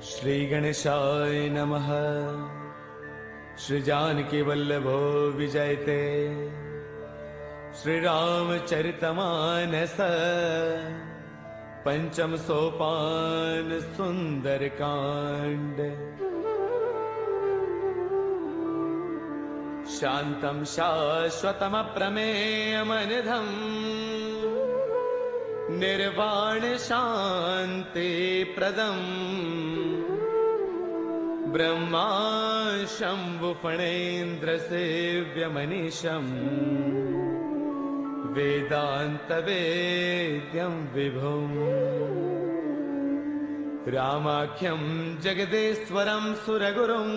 श्री गणेशाय नमः। श्री जानकी वल्लभो विजयते। श्री रामचरितमानस पंचम सोपान सुंदर कांड। शांतं शाश्वतम प्रमेयमनिधम् निर्वाण शांति प्रदम् ब्रह्मा शंभु फणेन्द्र सेव्यमनीशम् वेदांत वेद्यं विभुम् रामाख्यं जगदेश्वरं सुरगुरुं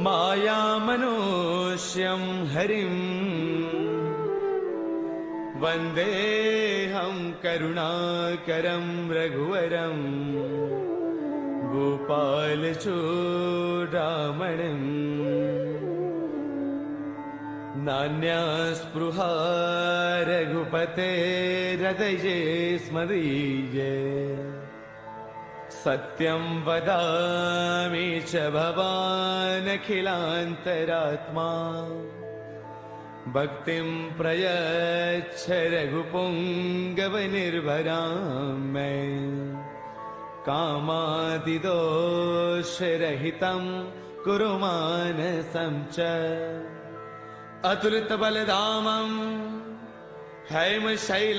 मायामनुष्यं हरिं वन्देऽहं करुणाकरं रघुवरं गोपालचूडामणिम्। नान्यास्पृहा रघुपतेर्हृदये स्मदीये। सत्यं वदामि च भवानखिलान्तरात्मा। भक्तिं प्रयच्छ रघुपुङ्गवनिर्भरां मे। कामादिदोषरहितं कुरु मानसं च। अतुलितबलधामं हैमशैलावदेहम्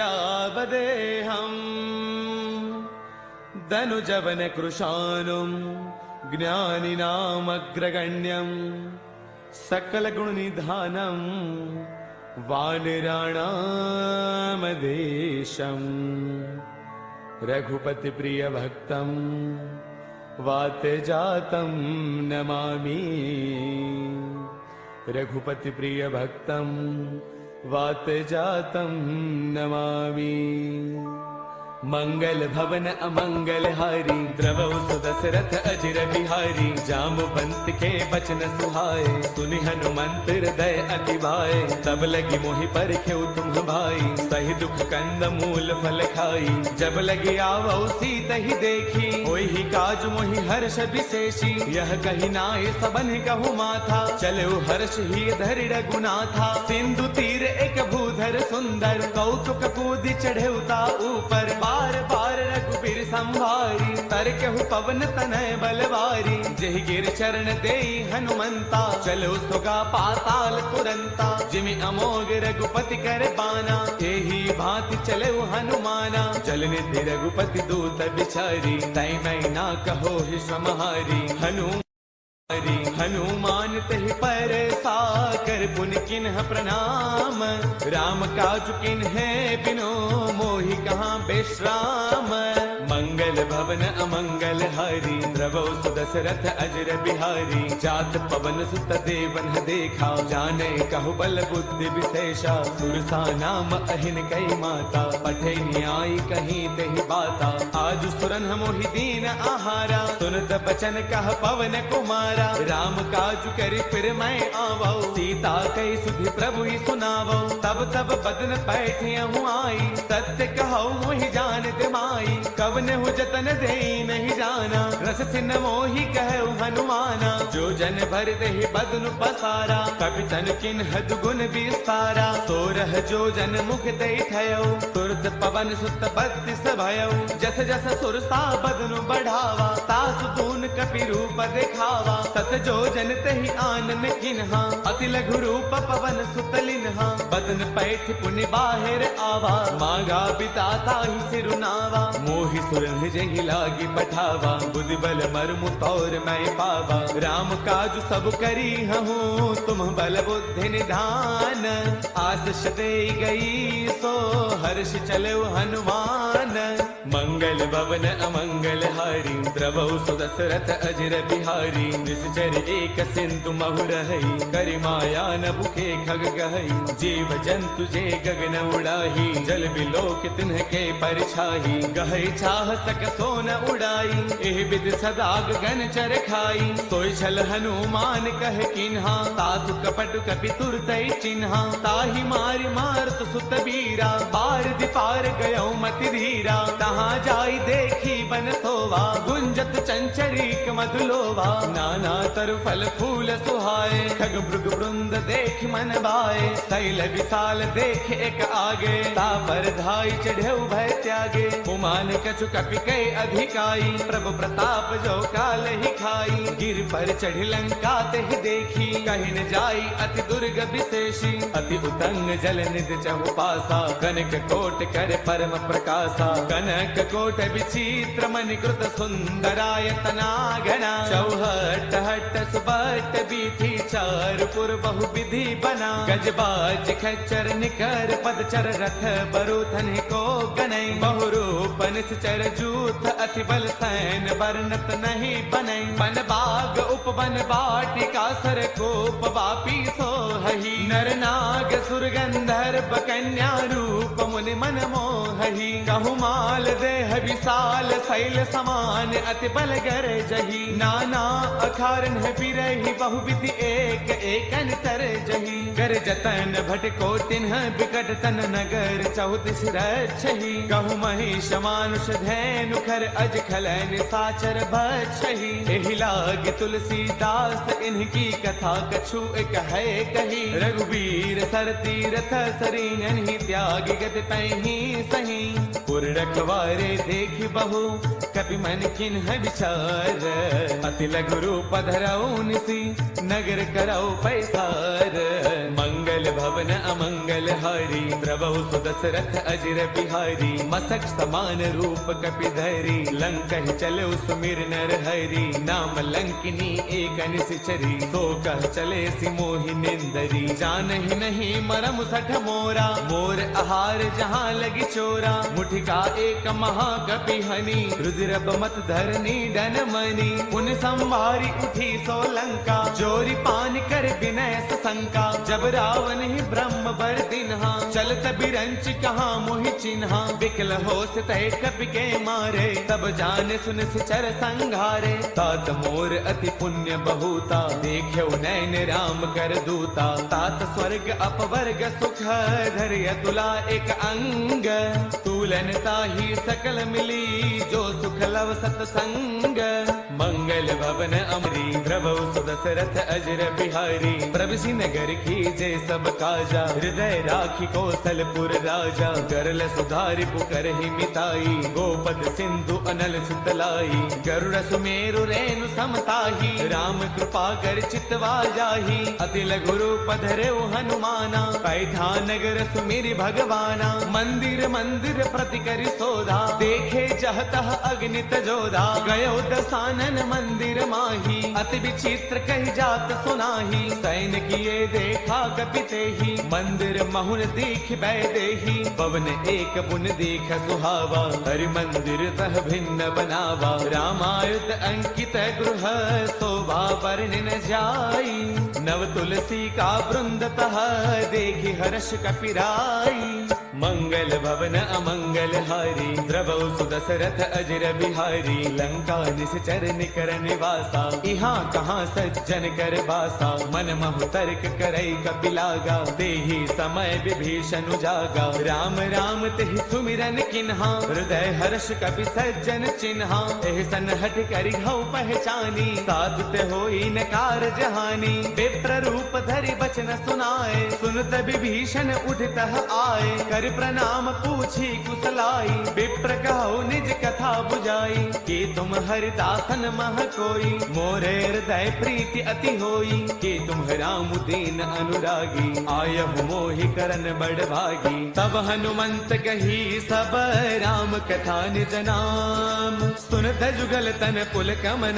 धनुजवनकृशानुं ज्ञानिनामग्रगण्यं सकलगुणनिधानं वानराणामधीशम्। रघुपतिप्रियभक्तं वातजातं नमामि। रघुपतिप्रियभक्तं वातजातं नमामि। मंगल भवन अमंगल हारी द्रवौ सुदशरथ अजिर बिहारी। जाम्बुवंत के बचन सुहाए सुनि हनुमंत हृदय अति भाए। तब लगी मोहि परखेउ तुम भाई सही दुख कंद मूल फल खाई। जब लगी आवौ सीता ही देखी होई ही काज मोहि हर्ष विशेषी। यह कही नाय सबन कहु माथा चले हर्ष ही धरि रघुनाथा। सिंधु तीर एक भूधर सुंदर कौतुक कूदि चढ़ेउता ऊपर। बार बार रघुबीर संभारी तरकेहु पवन तनय बलवारी। जेहि गिर चरण देई हनुमंता चलो सुगा पाताल तुरंता। जिमि अमोघ रघुपति कर बाना एही भांति चले हनुमाना। जल निधि रघुपति दूत बिचारी तै मैं ना कहो ही समहारी। हनुमान तहि पर साकर पुनि किन्ह प्रणाम। राम काज किन्हे बिनो मोहि कहाँ विश्राम। मंगल भवन अमंगल हारी द्रवौ सुदशरथ अजर बिहारी। जात पवन सुत देवन देखा जाने कहु बल बुद्धि विशेषा। सुरसा नाम अहिन कई माता पठे न्याय कहीं तेहि बाता। आज सुरन मोहि दीन आहारा सुनत बचन कह पवन कुमारा। राम काज करि फिर मैं आवौ सीता कई सुधि प्रभु ही सुनावौ। तब तब बदन पैठियहु आई सत्य कहौ मोहि जान माई। कवन हो जतन दे नहीं जाना रस सिन मोहि कहु हनुमाना। जो जन भर देहि बदनु पसारा कपि तन किन हद गुण विस्तारा। सोरह जो जन मुख दे थयो तुरत पवन सुत बत्तीस भयो। जस जस सुरसा बदनु बढ़ावा तासु तून कपि रूप दिखावा। सत जो जन तहि आनन किन्हा अति लघु रूप पवन सुत लिन्हा। बदन पैठ पुनि बाहिर आवा मांगा बिताता ही सिरुनावा। मोहि सुरन जहि लागी पठावा बुद्धि बल मर्मु तौर मैं पावा। राम काज सब करी हूँ तुम बल बुद्धि निधान। आशीष दे गई सो हर्ष चलो हनुमान। मंगल भवन अमंगल हारी द्रवौ सुदशरथ अजर बिहारी। निश्चर एक सिंधु महु रही करि माया न भुखे खग गहई। जीव जंतु जे गगन उड़ाही जाही, जल बिलोक तिन्हके परछाई, गहै चाह सक सोन उड़ाई, एह विद सदा गगन चर खाई, सोई छल हनुमान कह किन्हा, तासु कपट कपि तुरतै चिन्हा, ताहि मारि मारत सुत बीरा, पार दिपार गयो मति धीरा, तहाँ जाई देखी बन सोवा, गुंजत चंचरीक मधुलोवा, नाना तरु फल फूल सुहाए, खग मृग वृंद देख मन भाए, शैल विशाल देख एक आगे, तापर धाई चढ़े भय त्यागे, उमान कछु कपि कई अधिकाई, प्रभु प्रताप जो काल ही खाई, गिर पर चढ़ी लंका तेहि देखी, कहि न जाई अति दुर्ग विशेषी, अति उतंग जल निध चहु पासा, कनक कोट कर परम प्रकाशा, कनक कोट विचित्र मणि कृत सुंदरायतना घना, चौहट हट सुबट बीथी चार पुर बहु विधि बना, गजबाज खच्चर निकर पदचर रथ बरुथन को गनई, बहुरूप निश्चर जूथ अति बल सैन वर्णत नहीं बनई, बन बाग उपवन बाटिका सर कोप वापी सोहहि, नर नाग सुर गंधर्व कन्या रूप मुनि मन मोहहि, कहु माल देह विशाल शैल समान अति बल गर जही, नाना अखारन बिरहि बहुविधि एक एकन तर जही, कर जतन भट को तिन्ह बिकट तन नगर चौतीस रक्षहि, कहु महिष मानुष धैनु खर अज खलन साचर बछहि, एहि लाग तुलसीदास इनकी कथा कछु एक है कही, रघुवीर सर तीरथ सरीन ही त्याग गत पैही सही, पुर रखवारे देख बहु कपि मन किन्ह विचार, अति लघु रूप धरऊ निसी नगर करऊ पैसार, मंगल भवन अमंगल हारी, द्रवहु सुदशरथ अजिर बिहारी, मसक समान रूप कपि धरी, लंकहि चलऊ सुमिर नर हरि, नाम लंकिनी एक निशिचरी, सो कह चले सि मोहि निंदरी, जानहि नहीं मरम सठ मोरा, मोर आहार जहाँ लगी चोरा, मुठिका एक महाकपि हनि, रुद्रब मत धरनी डन मनी, उन संभारी उठी सो लंका, जोरी पान कर विनय संका, जब रावण ही ब्रह्म बर दिन्हा, चलत बिरंच कहाँ मोहि चिन्हा, बिकल होश तय कपि के मारे, तब जाने सुन सिचर संघारे, तात मोर अति पुण्य बहुता, देख्यो नैन राम कर दूता, तात स्वर्ग अपवर्ग सुख धर्य तुला एक अंग, तूलन ताही सकल मिली, जो सुख लव सतसंग, मंगल भवन अमरी, प्रभु सुदशरथ अजर बिहारी, प्रभु नगर की जय सब काजा, हृदय राखी कौशलपुर राजा, गरल सुधारि पुकर ही मिताई, गोपद सिंधु अनल सुतलाई, गरुड़ सुमेरु रेणु समताही, राम कृपा कर चितवा जाही, अति लघु रूप धरेउ हनुमाना, पैठा नगर सुमिरि भगवाना, मंदिर मंदिर प्रति करि सोधा, देखे जहतः अग्नित जोधा, गयो दसानन मंदिर माही, अति विचित्र कही जात सुनाही, सैन किए देखा कपिते ही, मंदिर महुन दीख बैदेही, पवन एक पुन दीख सुहावा, हरि मंदिर तह भिन्न बनावा, रामायुध अंकित गृह शोभा वर्णि न जाई, नव तुलसी का वृंद तह देखि हर्ष कपिराई, मंगल भवन अमंगल हारी, द्रवहु सुदशरथ अजर बिहारी, लंका निश्चर निकर निवासा, इहाँ कहाँ सज्जन कर बासा, मन महु तर्क करई कपिलागा, तेहि समय विभीषण जागा, राम राम तेहि सुमिरन किन्हा, हृदय हर्ष कपि सज्जन चिन्हा, एहि सन हठ करि हऊ पहचानी, साधुत होई न कारज हानि, विप्र रूप धरि बचन सुनाए, सुनत विभीषण उठतः आए, कर प्रणाम पूछी कुशलाई, विप्र कहु निज कथा बुझाई, कि तुम हरिदासन मह कोई, मोरे हृदय प्रीति अति होई, कि तुम राम दीन अनुरागी, आयहु मोहि करन बड़ भागी, तब हनुमंत कही सब राम कथा निज नाम, सुन सुभ्रत जुगल तन पुल कमन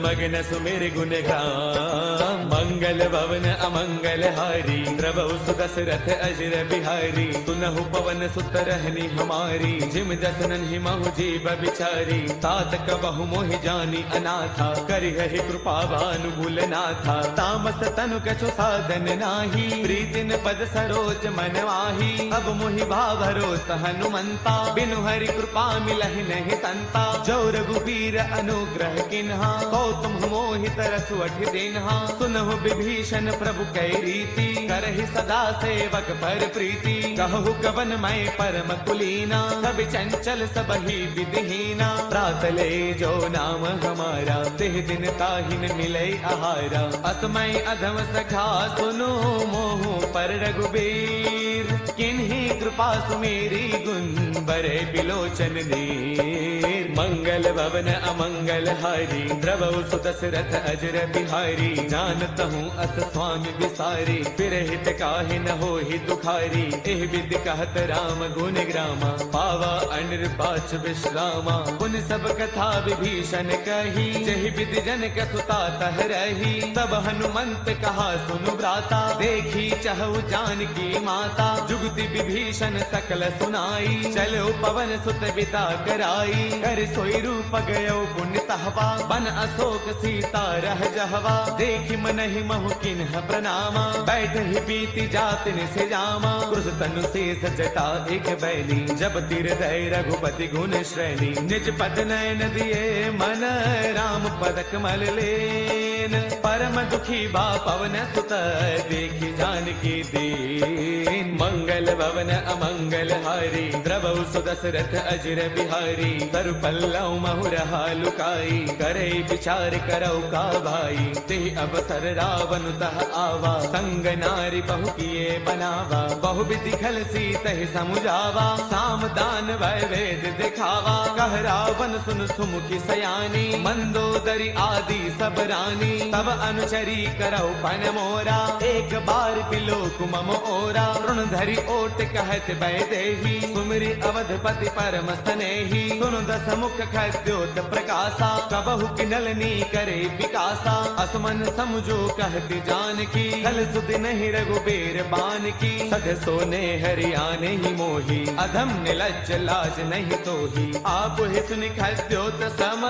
मगन सुमेर गुण गान। मंगल भवन अमंगल हारी द्रवहु सुदशरथ अजर बिहारी। सुनहु पवन सुत रहनी हमारी जिम जस नन्हि महु जीव बिचारी। तात कबहु मोहि जानी अनाथा करिहि कृपा भानुकूल नाथा। तामस तनु कछु साधन नाही प्रीतिन पद सरोज मन माही। अब मोहि भाभरोस हनुमंता बिनु हरि कृपा मिलहि नहीं संता। जो रघुबीर अनुग्रह किन्हा कौतुम मोहि तरसु अठि दिन्हा। सुनहु विभीषण प्रभु कै रीति करहि सदा सेवक पर प्रीति। कहु कवन मैं परम कुलीना सब चंचल सबहि विधिहीना। प्रातले जो नाम हमारा तिह दिन ताहिन मिले आहारा। असमय अधम सखा सुनो मोहु पर रघुबीर। किन्हीं कृपा सुमेरी गुण बरे बिलोचन नीर। मंगल भवन अमंगल हारी द्रवहु सुदशरथ अजर बिहारी। जानत हूँ अस स्वामी विसारी फिर हित काहे न होहि दुखारी। एह विधि कहत राम गुण ग्रामा पावा अनिर्बाच विश्रामा। पुन सब कथा विभीषण कही जहि विधि जनक सुता तह रही। तब हनुमंत कहा सुनु भ्राता देखी चहु जानकी माता। जुगति विभीषण सकल सुनाई चलो पवन सुत बिता कराई। कर सोई रूप गयो पुण्य तहवा बन अशोक सीता रह जहवा। देखि मनहि महु किन्ह प्रणामा बैठ ही बीती जात निसे जामा। क्रुस तनु शेष जटा एक बैली जब तिर दय रघुपति गुण श्रेणी। निज पद नयन दिए मन राम पद कमल लेन। परम दुखी बा पवन सुत देखि जानकी दीन। मंगल भवन अमंगल हारी द्रवहु सुदशरथ अजर बिहारी। तरु पल्लव महुरहा लुकाई करे विचार करौ का भाई। तेह अवसर रावण तह आवा संग नारी बहु किए बनावा। बहु विधि खल सीतहि समुझावा साम दान भय वेद दिखावा। कह रावण सुन सुमुखी सयानी मंदोदरी आदि सब रानी। तब अनुचरी करौ पन मोरा एक बार बिलोक मम ओरा। ऋण धरि ओट कहत भय देही सुमिरि अवधपति परम स्नेही। सुनु दस मुख खद्योत प्रकाशा कबहु किनलनी करे विकासा। असमन समझो कहती जानकी कल सुधि नहीं रघुबीर बान की। सध सोने हरियाने ही मोही अधम निलज्ज लाज नहीं तोही। आप ही सुनि खद्योत सम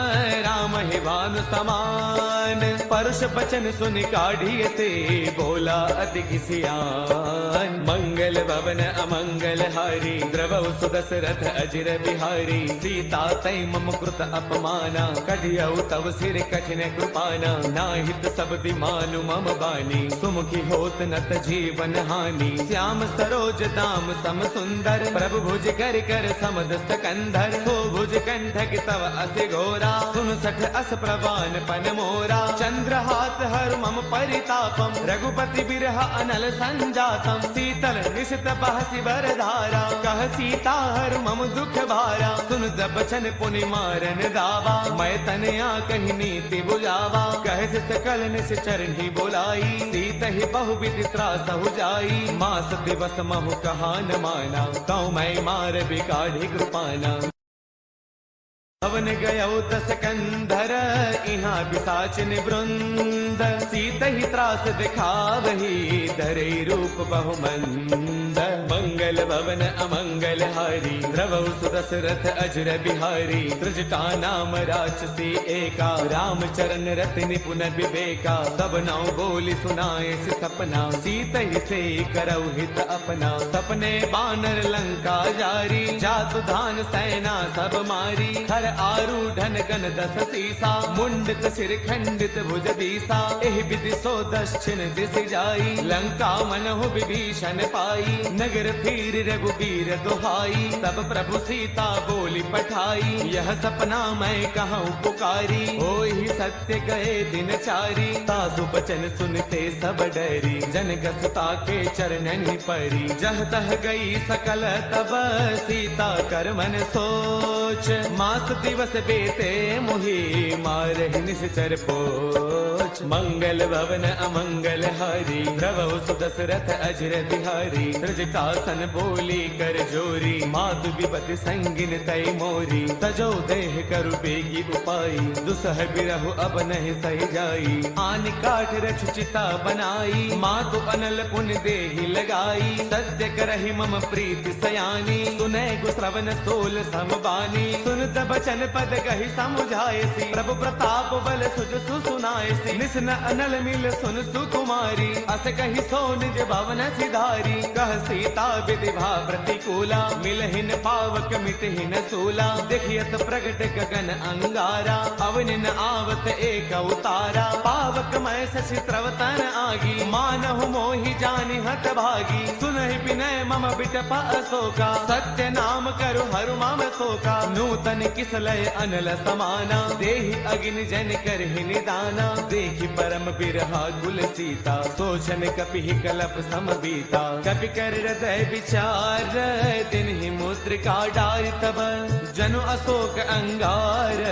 राम ही भानु समान। परुष बचन सुनि काढ़िए ते बोला अति किसियान। मंगल भवन अमंगल हारी द्रवहु सुदशरथ अजर बिहारी। सीता तै मम कृत अपमाना कढ़ियौ तव सिर कठिन कृपाना। नाहित शब्दि मानु मम बानी सुमुखी होत नत जीवन हानि। श्याम सरोज दाम सम सुंदर प्रभु भुज कर कर समदस्त कंधर। सो भुज कंठक तव अस घोरा सुन सठ अस प्रवान पन मोरा। चंद्र हाथ हर मम परितापम रघुपति बिरह अनल संजातम। शीतल निशित बहसि बरधारा कह सीता हर मम दुख भारा। सुन बचन पुनि मारन दावा मैं तनया कही नीति बुझावा। कह सकल निस चरणी बोलाई सीत ही बहु विधि त्रास हो जाई। मास दिवस महु कहा न माना तौ मैं मार बिगाढ़ी कृपाना। भवन गयो दस कंधर इहाँ पिशाचिन वृंद। सीत ही त्रास दिखावही धरे रूप बहुमंद। मंगल भवन अमंगल हारी द्रवहु सुदशरथ अजर बिहारी। त्रिजटा नाम राक्षसी एका रामचरण रत निपुण विवेका। सब नौ बोली सुनाए सपना सीत ही से करौ हित अपना। सपने बानर लंका जारी जातु धान सेना सब मारी। हर आरूढ़न गण दस सीसा मुंडित सिर खंडित भुज दीसा। एह विधि सो दक्षिण दिस जाई लंका मनहु विभीषण पाई। नगर फिर रघुबीर दुहाई तब प्रभु सीता बोली पठाई। यह सपना मैं कहूँ पुकारी होई सत्य गए दिन चारी। तासु बचन सुनते सब डरी जनक सुता के चरणन परी। जह तह गई सकल तब सीता कर मन सोच। मास दिवस बेते मोहि मारहि निश्चर पोच। लोच। मंगल भवन अमंगल हारी, द्रवौ सुदशरथ अजर बिहारी। त्रिजटासन बोली कर जोरी, मातु विपति संगिन तय मोरी। तजो देह करु बेगी उपाई, दुसह बिरहु अब नहीं सही जाई। आन काठ रच चिता बनाई, मातु अनल पुन देहि लगाई। सत्य करहि मम प्रीति सयानी, सुनै गुश्रवण सोल समबानी। सुनत बचन पद कहि समुझायसी, प्रभु प्रताप बल सुज सुनायसी। निसन अनल मिल सुन सुकुमारी, अस कहि सो निज भवन सिधारी। कह सीता विधि भा प्रतिकूला, मिलहिन पावक मिटहिन सूला। देखियत प्रगट गगन अंगारा, अवनि न आवत एक उतारा। पावक मैं शशि त्रवतन आगी, मानहु मोहि जानि हत भागी। सुनहि विनय मम बिटप अशोका, सत्य नाम करु हरु मम शोका। नूतन किसलय अनल समाना, देहि अग्नि जन करहि निदाना। देखि परम बिरहा कुल सीता, सोचन कपि कलप सम बीता। कपि कर हृदय विचार, तिन्हि मुद्रिका डारि तब। जनु अशोक अंगार,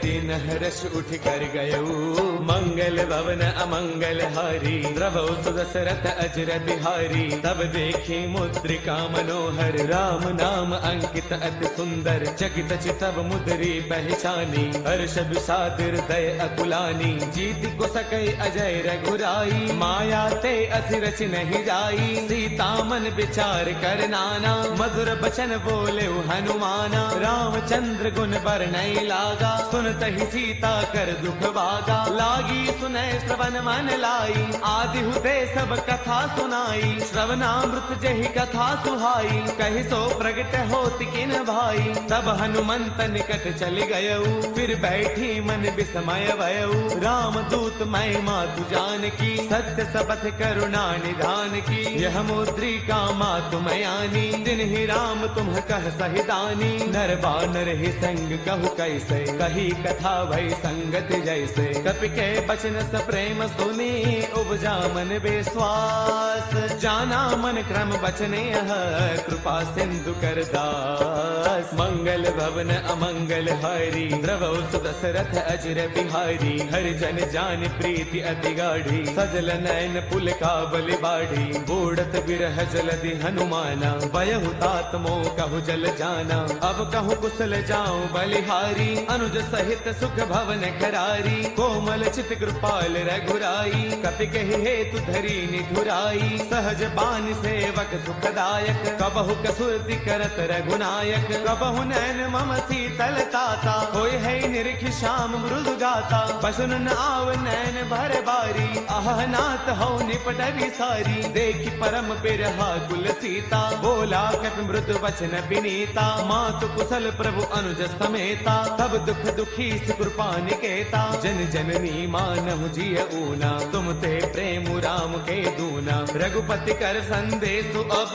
दिन हर्ष उठ कर गयऊ। मंगल भवन अमंगल हारी, द्रवौ सुदशरथ अजर बिहारी। तब देखी मुद्रिका मनोहर, राम नाम अंकित अति सुंदर। चकित चितव मुद्री पहचानी, हर्ष विषाद हृदय अकुलानी। जीत को सकई अजय रघुराई, माया ते अति रच नहीं जाई। सीता मन विचार कर नाना, मधुर बचन बोले हनुमाना। रामचंद्र गुण बरनई लागा, सुनत ही सीता कर दुख भागा। लागी सुनै श्रवण मन लाई, आदि हुते सब कथा सुनाई। श्रवणामृत जहि कथा सुहाई, कहि सो प्रगट होति किन भाई। तब हनुमंत निकट चल गयऊ, फिर बैठी मन विस्मय भयऊ। राम दूत मैं मातु जानकी, सत्य सबथ करुणा निधान की। यह मुद्रिका मातु मयानी, जिन्हि राम तुम कह सहिदानी। नर बानर ही संग कहु कैसे, कही कथा भई संगत जैसे। कपि के बचन स प्रेम सुनी, उपजा मन विश्वास। जाना मन क्रम बचने यह, कृपा सिंधु कर दास। मंगल भवन अमंगल हारी, द्रवौ सुदशरथ अजर बिहारी। हरि जन जान प्रीति अति गाढ़ी, सजल नयन पुल का बलि बाढ़ी। बूढ़त बिरह जलधि हनुमाना, बयहु तात मोह कहु जल जाना। अब कहूँ कुशल जाऊं बलिहारी, अनुज सहित सुख भवन खरारी। कोमल चित कृपाल रघुराई, कपि कहि हेतु धरी निधुराई। सहज बान सेवक सुखदायक, कबहु कसुरति करत रघुनायक। कबहु नैन मम शीतल ताता, होय है निरखि श्याम मृदु गाता। बसुन न आव नैन भर बारी, आह नाथ हो निपट विसारी। देखि परम बिरहा कुल सीता, बोला कपि मृदु वचन विनीता। मातु कुशल प्रभु अनुज समेता, तब दुख दुखी कृपा निकेता। जन जननी मानहु जिय ऊना, तुम ते प्रेम राम के दूना। रघुपति कर संदेशु अब,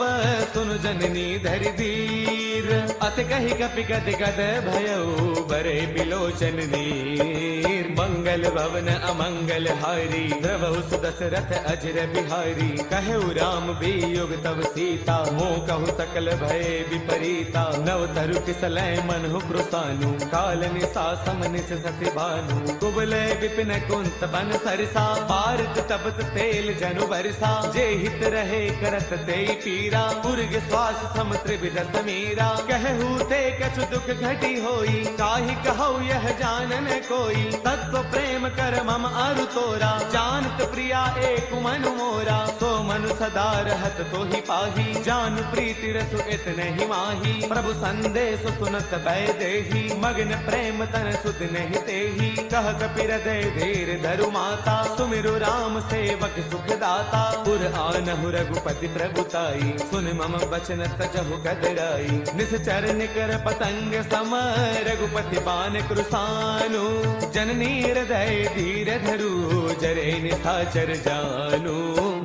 सुन जननी धरि धीर। अत कहि कपि गद गद भयऊ, बरे बिलोचन नीर। मंगल भवन अमंगल हारी, द्रवौ सुदशरथ अजर बिहारी। कहु राम वियोग तब सीता, मोह कहु सकल भय विपरीता। नव तरु किसलय मनहु कृसानु, काल निसा समनिस ससि भानु। कुबले विपिन कुंत बन सरसा, पारत तपत तेल जनु बरसा। जे हित रहे करत ते पीरा, पुरग श्वास सम त्रिविध समीरा। कहु ते कछु दुख घटी होई, काहि कहु यह जानन कोई। तत्व प्रेम कर मम अरु तोरा, जानत प्रिया एक मनु मोरा। सो मनु सदा रहत तो ही पाही, जान प्रीति रसु इतने ही माही। प्रभु संदेश सुनत भय देही, मगन प्रेम तन सुध नहीं तेही। कह कपि हृदय धीर धरु माता, सुमिरु राम सेवक सुख दाता। पुर आनहु रघुपति प्रभुताई, सुन मम बचन तजहु कदराई। निश्चर निकर पतंग सम, रघुपति बान कृसानु। जननी हृदय धीर धरु, जरे निशाचर जानु।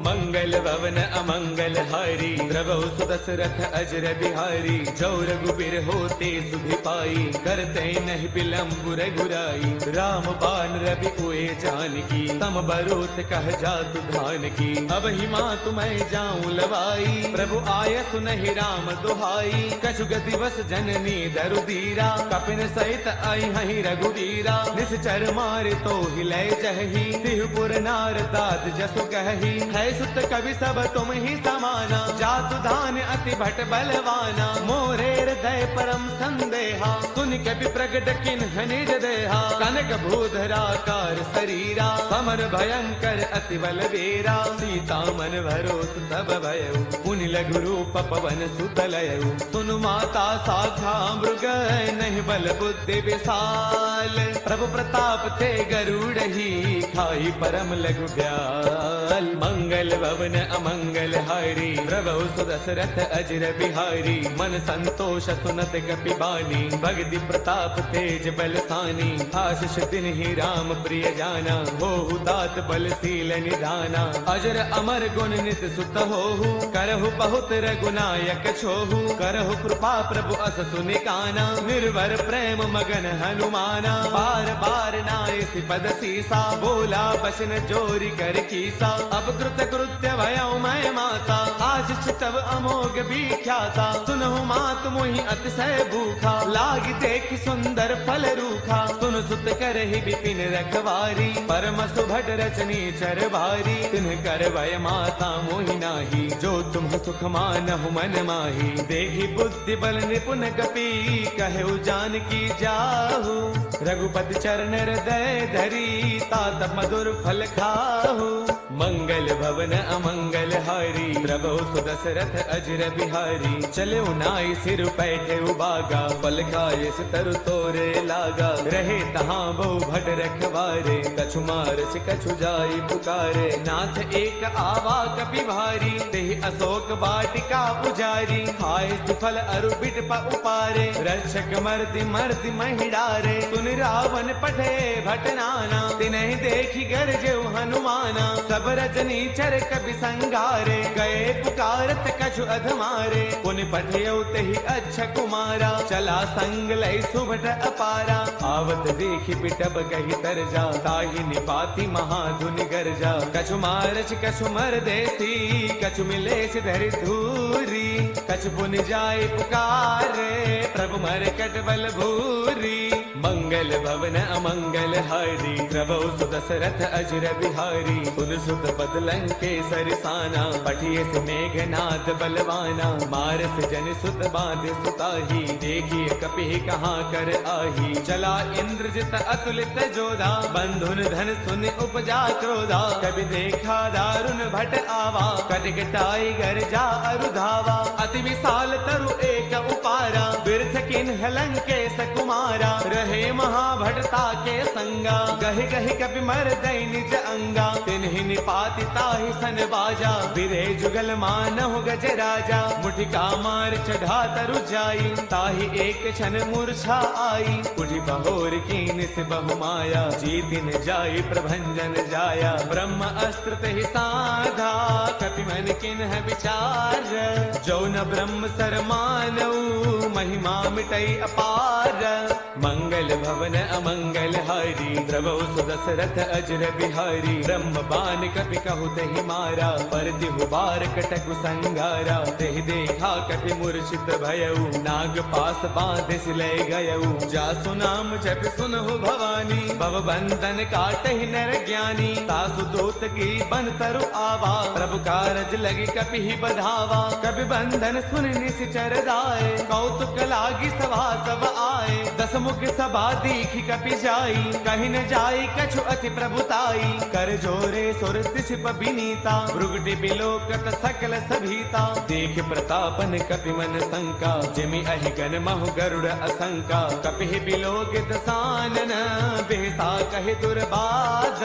मंगल भवन अमंगल हारी, द्रवौ सुदशरथ अजर बिहारी। जो रघुबीर होते सुधि पाई, करते नहीं विलंब रघुराई। राम बान रवि उए जानकी, तम बरोत कह जातु धान की। अब ही मातु मैं जाऊं लवाई, प्रभु आय सुनहि राम दुहाई। कछु गति बस जननी दरु दीरा, कपिन सहित आई हहि रघुवीरा। निस निश्चर मारे तो हिले जही, तिहुपुर नार दाद जसु कही। है सुत कवि सब तुम ही समाना, जातु धान अति भट बलवाना। मोरे हृदय परम संदेहा, सुन कवि प्रगट किन्ह निज देहा। कनक भूधराकार शरीरा, समर भयंकर अति बलवीरा। सीता मन भरोस तब भयउ, पुनि लघु रूप पवन सुत लयउ। सुनु माता शाखा मृग, नहीं बल बुद्धि विशाल। प्रभु प्रताप ते गरुड़ही, खाई परम लघु ब्याल। मंगल भवन अमंगल हारी, प्रभु सुदशरथ अजर बिहारी। मन संतोष सुनत कपि बानी, भगति प्रताप तेज बलसानी। आशीष दिन ही राम प्रिय जाना, होहु दात बलशील निधाना। अजर अमर गुण नित सुत होहु, करहु बहुत रघुनायक छोहु। करहु कृपा प्रभु अस सुनिकाना, निर्भर प्रेम मगन हनुमाना। बार बार नाय पद सीसा, बोला बचन जोरी कर कीसा। अब कृत कृत्य भयउ मैं माता, आशीष तब अमोघ विख्याता। सुनहु मात मोहि अतिशय भूखा, लागी देखि सुंदर फल रूखा। सुन सुत करहि विपिन रखवारी, परम सुभट रचनी चर भारी। तिन्ह कर भय माता मोहि नाही, जो तुम सुख मानहु मन माही। देखि बुद्धि बल निपुण कपि, कहु जानकी जाहु। रघुपति चरण हृदय धरी, तात मधुर फल खाहु। मंगल भवन अमंगल हारी, प्रभु सुदशरथ अजर बिहारी। चले नाई सिर पैठे उबागा, फल खाए तरु तोरे लागा। रहे तहाँ बहु भट रखवारे, कछु मारस कछु जाई पुकारे। नाथ एक आवा कपि भारी, तेहि अशोक वाटिका पुजारी। खाए फल अरु बिट उपारे, रक्षक मर्दि मर्दि महिडारे। सुन रावण पठे भट नाना, तिन्हि देखि गरजेउ हनुमाना। सब रजनी चर कपि संगारे, गए पुकारत कछु अधमारे। पुनि पठयउ तेहि अच्छा कुमारा, चला संग लय सुभट अपारा। आवत देखि बिटब कहि तरजा, ताहि निपाति महाधुन गरजा। कछु मारच कछु मर देसी, कछु मिलेस धरि धूरी। कछु पुनि जाय पुकारे, प्रभु मरकट बल भूरी। मंगल भवन अमंगल हारी, प्रभु सुदशरथ अजर बिहारी। सुन सुत पद लंकेसर साना, पठिए से मेघनाद बलवाना। मारस जन सुत बांध सुताही, देखिए कपि कहाँ कर आही। चला इंद्रजित अतुलित जोधा, बंधुन धन सुन उपजा क्रोधा। कभी देखा दारुण भट आवा, कटकटाई घर जा अरुधावा। अति विशाल तरु एक उपारा, बिरथ किन्ह लंकेश कुमारा। रहे महाभटता के संगा, गहि गहि कपि मर दई निज अंगा। तिन्हि निपाति ताहि सन बाजा, बिरे जुगल मानहु गज राजा। मुठिका मार चढ़ा तरु जाई, ताहि एक क्षण मूर्छा आई। उठि बहोर कीन से बहु माया, जीतिन जाई प्रभंजन जाया। ब्रह्म अस्त्र तेहि साधा, कपि मन किन्ह विचार। जौन ब्रह्म सर मानऊ, महिमा मिटई अपार। मंगल भवन अमंगल हारी, प्रभु सुदशरथ अजर बिहारी। ब्रह्म बान कपि कहु तेहि मारा, पर तिहु बार कटकु संगारा। तेहि देखा कपि मूर्छित भयउ, नाग पास बांधे सिलय गयउ। जासु नाम जप सुनहु भवानी, भव बंधन काटहि नर ज्ञानी। तासु दूत की बन तरु आवा, प्रभु कारज लगी कपि ही बधावा। कपि बंधन सुन निश्चर दाए, कौतुक लागी सभा सब आए। दस मुख सभा दीखि कपि जाई, कहि न जाई कछु अति प्रभुताई। कर जोरे सुर तिसिप बिनीता, भृगुटि बिलोकत सकल सभीता। देख प्रतापन कपि मन शंका, जिमि अहिगन महु गरुड़ असंका। कपि बिलोकित सानन, बेहसा कहि दुर्बाद।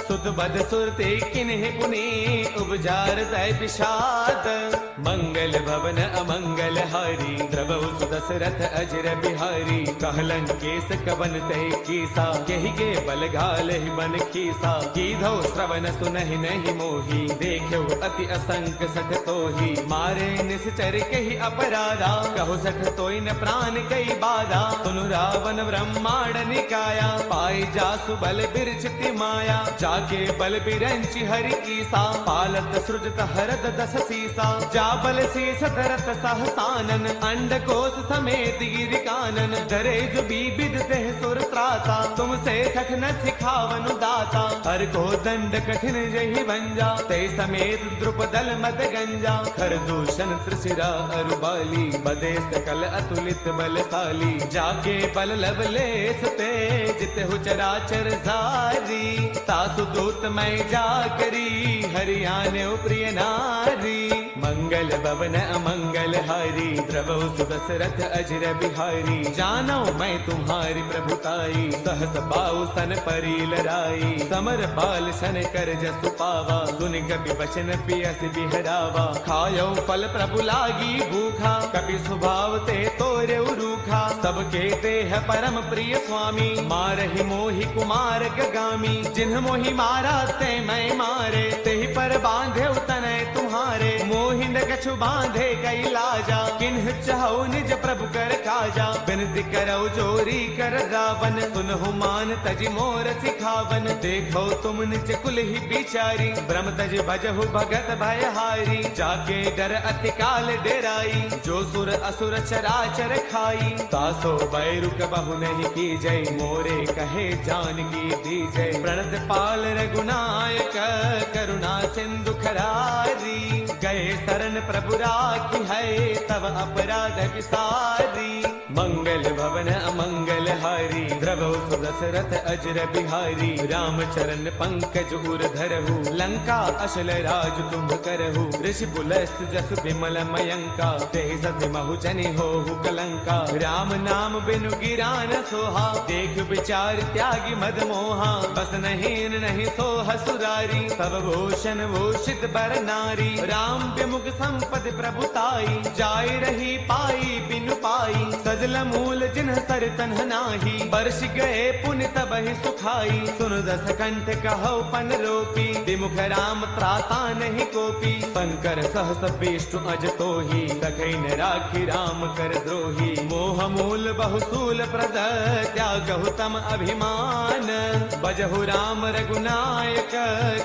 सुत बद सुरते किन्हि पुनि, उपजार दै विषाद। मंगल भवन अमंगल हारी, प्रभु सुदशरथ अजर बिहारी। कहलन केस कवन तय कीसा, केहि के बल घाल ही बन खीसा। कीधौ श्रवण सुनहि नहीं मोही, देखो अति असंक सठ तोही। मारे निश्चर कहि अपराधा, कहो सठ तोई न प्राण कई बाधा। सुनु रावण ब्रह्मांड निकाया, पाई जासु सुबल बिरचिति माया जाके बल बिरंचि हरि ईसा पालत सृजत हरद दस सीसा जा बल शीस धरत सहसानन अंड कोश समेत गिरि कानन धरे जो बीबिद देह सुर त्राता तुमसे कठिन सिखावनु दाता हर को दंड कठिन जहि भंजा ते समेत द्रुपदल मद गंजा खरदूषण त्रिशिरा अरुबाली बदे सकल अतुलित बलशाली जाके बल लवलेस ते जित हु चराचर सारी सासु दूत मैं जा करी हरियाणे प्रिय नारी मंगल भवन अमंगल हारी द्रवौ सुदशरथ अजर बिहारी जानो मैं तुम्हारी प्रभुताई सहस बाहु सन परी लराई समर बाल सन कर जसु पावा सुन कपि वचन पियस बिहरावा खायो फल प्रभु लागी भूखा कपि स्वभाव ते तोरे रूखा सबके देह परम प्रिय स्वामी मारहि मोहि कुमार गगामी जिन्ह मोहि मारा ते मैं मारे तेहि पर बांधे तनय तुम्हारे मोहि न कछु बांधे कई लाजा किन्ह चाहो निज प्रभु कर काजा बिनती करो जोरी कर रावण सुनहु मान तज मोर सिखावन देखो तुम निज कुल ही बिचारी ब्रह्म तज भजहु भगत भयहारी जाके डर अति काल डेराई जो सुर असुर चराचर खाई तासो बैरुक बहु नहीं की जय मोरे कहे जान की दी जय प्रणत पाल रघुनायक करुणा सिंधु खरारी गए शरण प्रभु राखी है तब अपराध विसारी मंगल भवन अमंगल हारी द्रवौ सुदशरथ अजर बिहारी राम चरण पंकज उर धरहु लंका अशल राज तुम करहु ऋषि पुलस्त जस विमल मयंका ते सति महु जनि होहु कलंका राम नाम बिनु गिरा न सोहा देख विचार त्यागी मद मोहा बस नहीं नहीं सोह सुरारी सब भूषण भूषित बर नारी राम विमुख संपद प्रभुताई जाय रही पाई बिनु पाई सजल मूल जिन्ह सर तन्ह नाही बरस गए पुण्य तबहि सुखाई सुन दस कंठ कहो पन रोपी विमुख राम त्राता नहीं कोपी शंकर सहस विष्णु अज तोहि सखै न राखी राम कर द्रोही मोह मूल बहुसूल प्रद त्यागहु तम अभिमान बजहु राम रघुनायक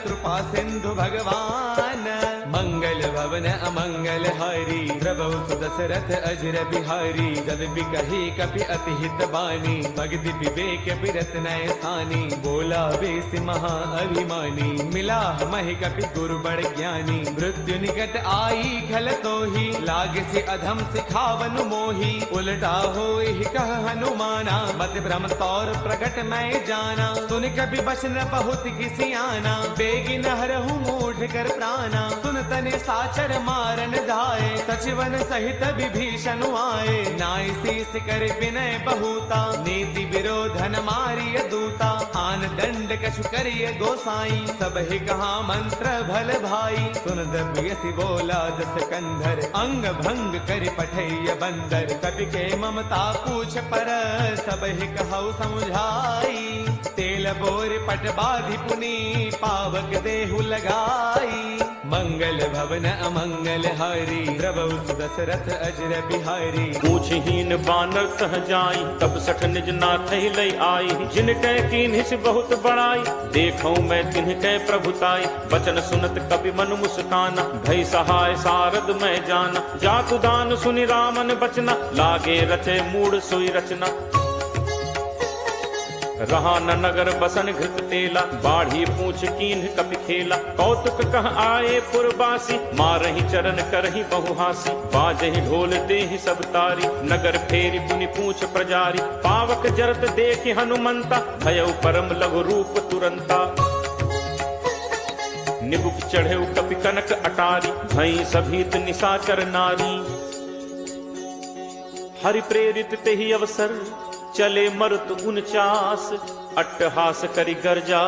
कृपा सिंधु भगवान मंगल भवन अमंगल हारी द्रवौ सुदशरथ अजर बिहारी जद बिकहि कपि अति हित बानी भगति विवेक बिरत नय स्थानी बोला बेस महा अभिमानी मिला महि कपि गुरु बड़ ज्ञानी मृत्यु निकट आई खल तोहि लाग से अधम सिखावन मोहि उलटा होई कह हनुमाना मत भ्रम तौर प्रकट मैं जाना सुन कपि बचन बहुत किसी आना बेगी नहरहु मूढ़ कर प्राणा सुन तने साचर मारन धाये सचिवन सहित विभीषण आए नाय शीस कर विनय बहुता नीति विरोधन मारिय दूता आन दंड कछु करिय गोसाई सब ही कहा मंत्र भल भाई सुन दबियसि बोला दस कंधर अंग भंग कर पठैय बंदर कपि के ममता पूछ पर सब ही कहु समुझाई तेल बोर पट बाधि पुनी पावक देहु लगाई मंगल भवन अमंगल हारी द्रवौ सुदशरथ अजर बिहारी पूछहीन बानर तह जाई तब सठ निज नाथ लई आई जिन कै कीन्हिस बहुत बड़ाई देखौ मैं तिन्ह कै प्रभुताई बचन सुनत कपि मन मुस्काना भई सहाय सारद मैं जाना जातु दान सुनि रामन बचना लागे रचे मूड सोई रचना रहा न नगर बसन घृत तेला बाढ़ी पूछ कीन्ह कपि खेला कौतुक कह आए पुरबासी मारहि चरण करहि बहुहासी बाजहि ढोल देहि सब तारी नगर फेरी पुनि पूछ प्रजारी पावक जरत देखि हनुमंता भयउ परम लघु रूप तुरंता निबुक चढ़े कपि कनक अटारी भई सभीत निशाचर नारी हरि प्रेरित तेहि अवसर चले मरुत 49 अट्टहास करि गर्जा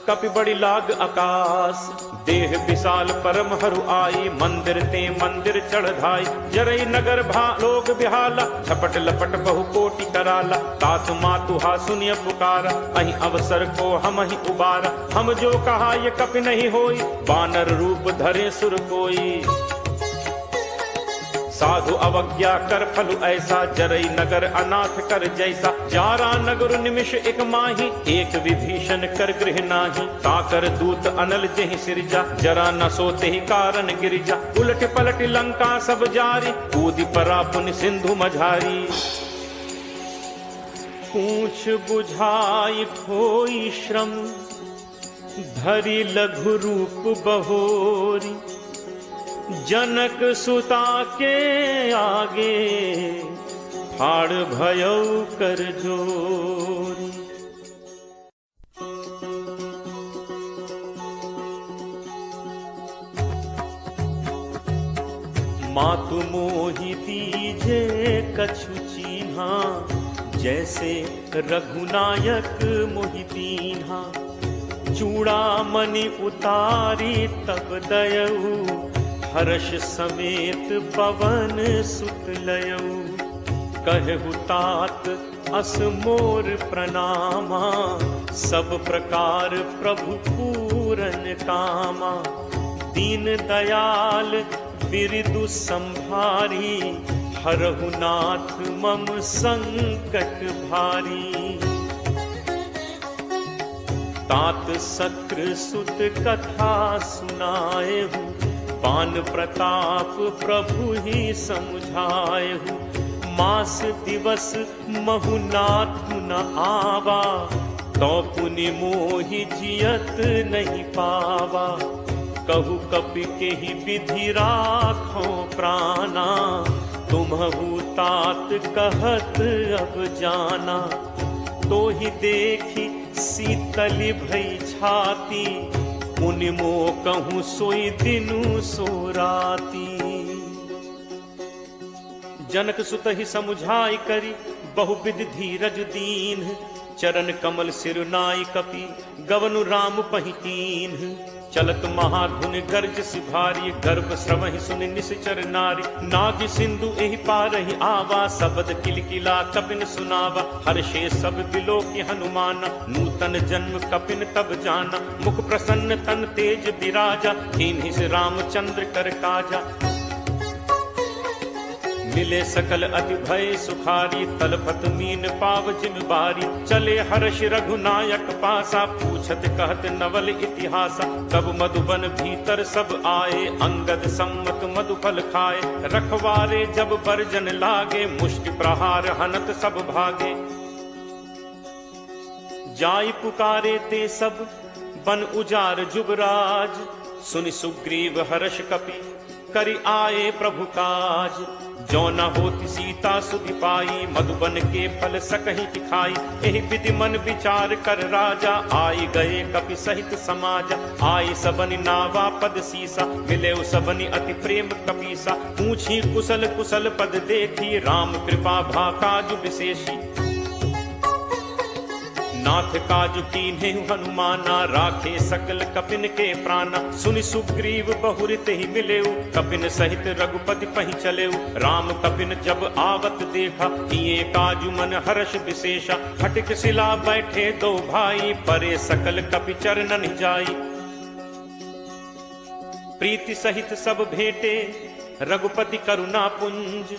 कपि बड़ी लाग आकाश देह विशाल परम हरु आई मंदिर ते मंदिर चढ़ धाई जरई नगर भा लोग बिहाला झपट लपट बहु कोटि कराला तात मातु हा सुनिय पुकारा अहि अवसर को हम ही उबारा हम जो कहा ये कपि नहीं होई बानर रूप धरे सुर कोई साधु अवज्ञा कर फल ऐसा, जरई नगर अनाथ कर जैसा। जारा नगर निमिष एक माही, एक विभीषण कर गृह नाही। ताकर दूत अनल जहि सिरजा, जरा न सोते ही कारण गिरिजा। उलट पलट लंका सब जारी, कूदी परा पुन सिंधु मझारी। पूछ बुझाई खोई श्रम, धरि लघु रूप बहोरी। जनक सुता के आगे, फाड़ भयउ कर जोरी। मातु मोहि दीजे कछु चीन्हा, जैसे रघुनायक मोहि दीन्हा। चूड़ामणि उतारी तब दयऊ, हर्ष समेत पवन सुत लयऊ। कहु तात अस मोर प्रणामा, सब प्रकार प्रभु पूरन कामा। दीन दयाल बिरदु संभारी, हरहु नाथ मम संकट भारी। तात सक्र सुत कथा सुनाएहु, पान प्रताप प्रभु ही समुझाएहु। मास दिवस महु नाथ न आवा, तो पुनि मोहि जियत नहीं पावा। कहु कपि के ही विधि राखो प्राणा, तुम्हु तात कहत अब जाना। तो ही देखी शीतली भई छाती, मुनि मो कहूँ सोई दिनु सो राती। जनक सुत ही समुझाई करी, बहुविध धीरज दीन। चरण कमल सिर नाई कपि, गवनु राम पहितीन। चलत महाधुन गर्ज सिभारी, गर्भ श्रवहि सुनि निश्चर नारी। नाग सिंधु एहि पारहि आवा, शब्द किलकिला कपिन सुनावा। हर्षे सब बिलोकि हनुमाना, नूतन जन्म कपिन तब जाना। मुख प्रसन्न तन तेज विराजा, कीन्हि से रामचंद्र कर काजा। मिले सकल अति भय सुखारी, तलपत मीन पाव जिम बारी। चले हर्ष रघुनायक पासा, पूछत कहत नवल इतिहासा। तब मधुबन भीतर सब आए, अंगद सम्मत मधुफल खाए। रखवारे जब बरजन लागे, मुष्टि प्रहार हनत सब भागे। जाई पुकारे ते सब, बन उजार जुबराज। सुनि सुग्रीव हर्ष कपि, करि आए प्रभु काज। जो न होती सीता सुधि पाई, मधुबन के फल सकहि खाई। एहि विधि मन विचार कर राजा, आई गए कपि सहित समाजा। आई सबनि नावा पद सीसा, मिले सबनि अति प्रेम कपीसा। पूछी कुशल कुशल पद देखी, राम कृपा भा काज विशेषी। नाथ काज कीन्हे हनुमाना, राखे सकल कपिन के प्राणा। सुनि सुग्रीव बहुरित ही मिलेऊ, कपिन सहित रघुपति पहि चलेऊ। राम कपिन जब आवत देखा, किए काजु मन हर्ष विशेषा। खटिक शिला बैठे दो भाई, परे सकल कपि चरणन जाई। प्रीति सहित सब भेटे, रघुपति करुणा पुंज।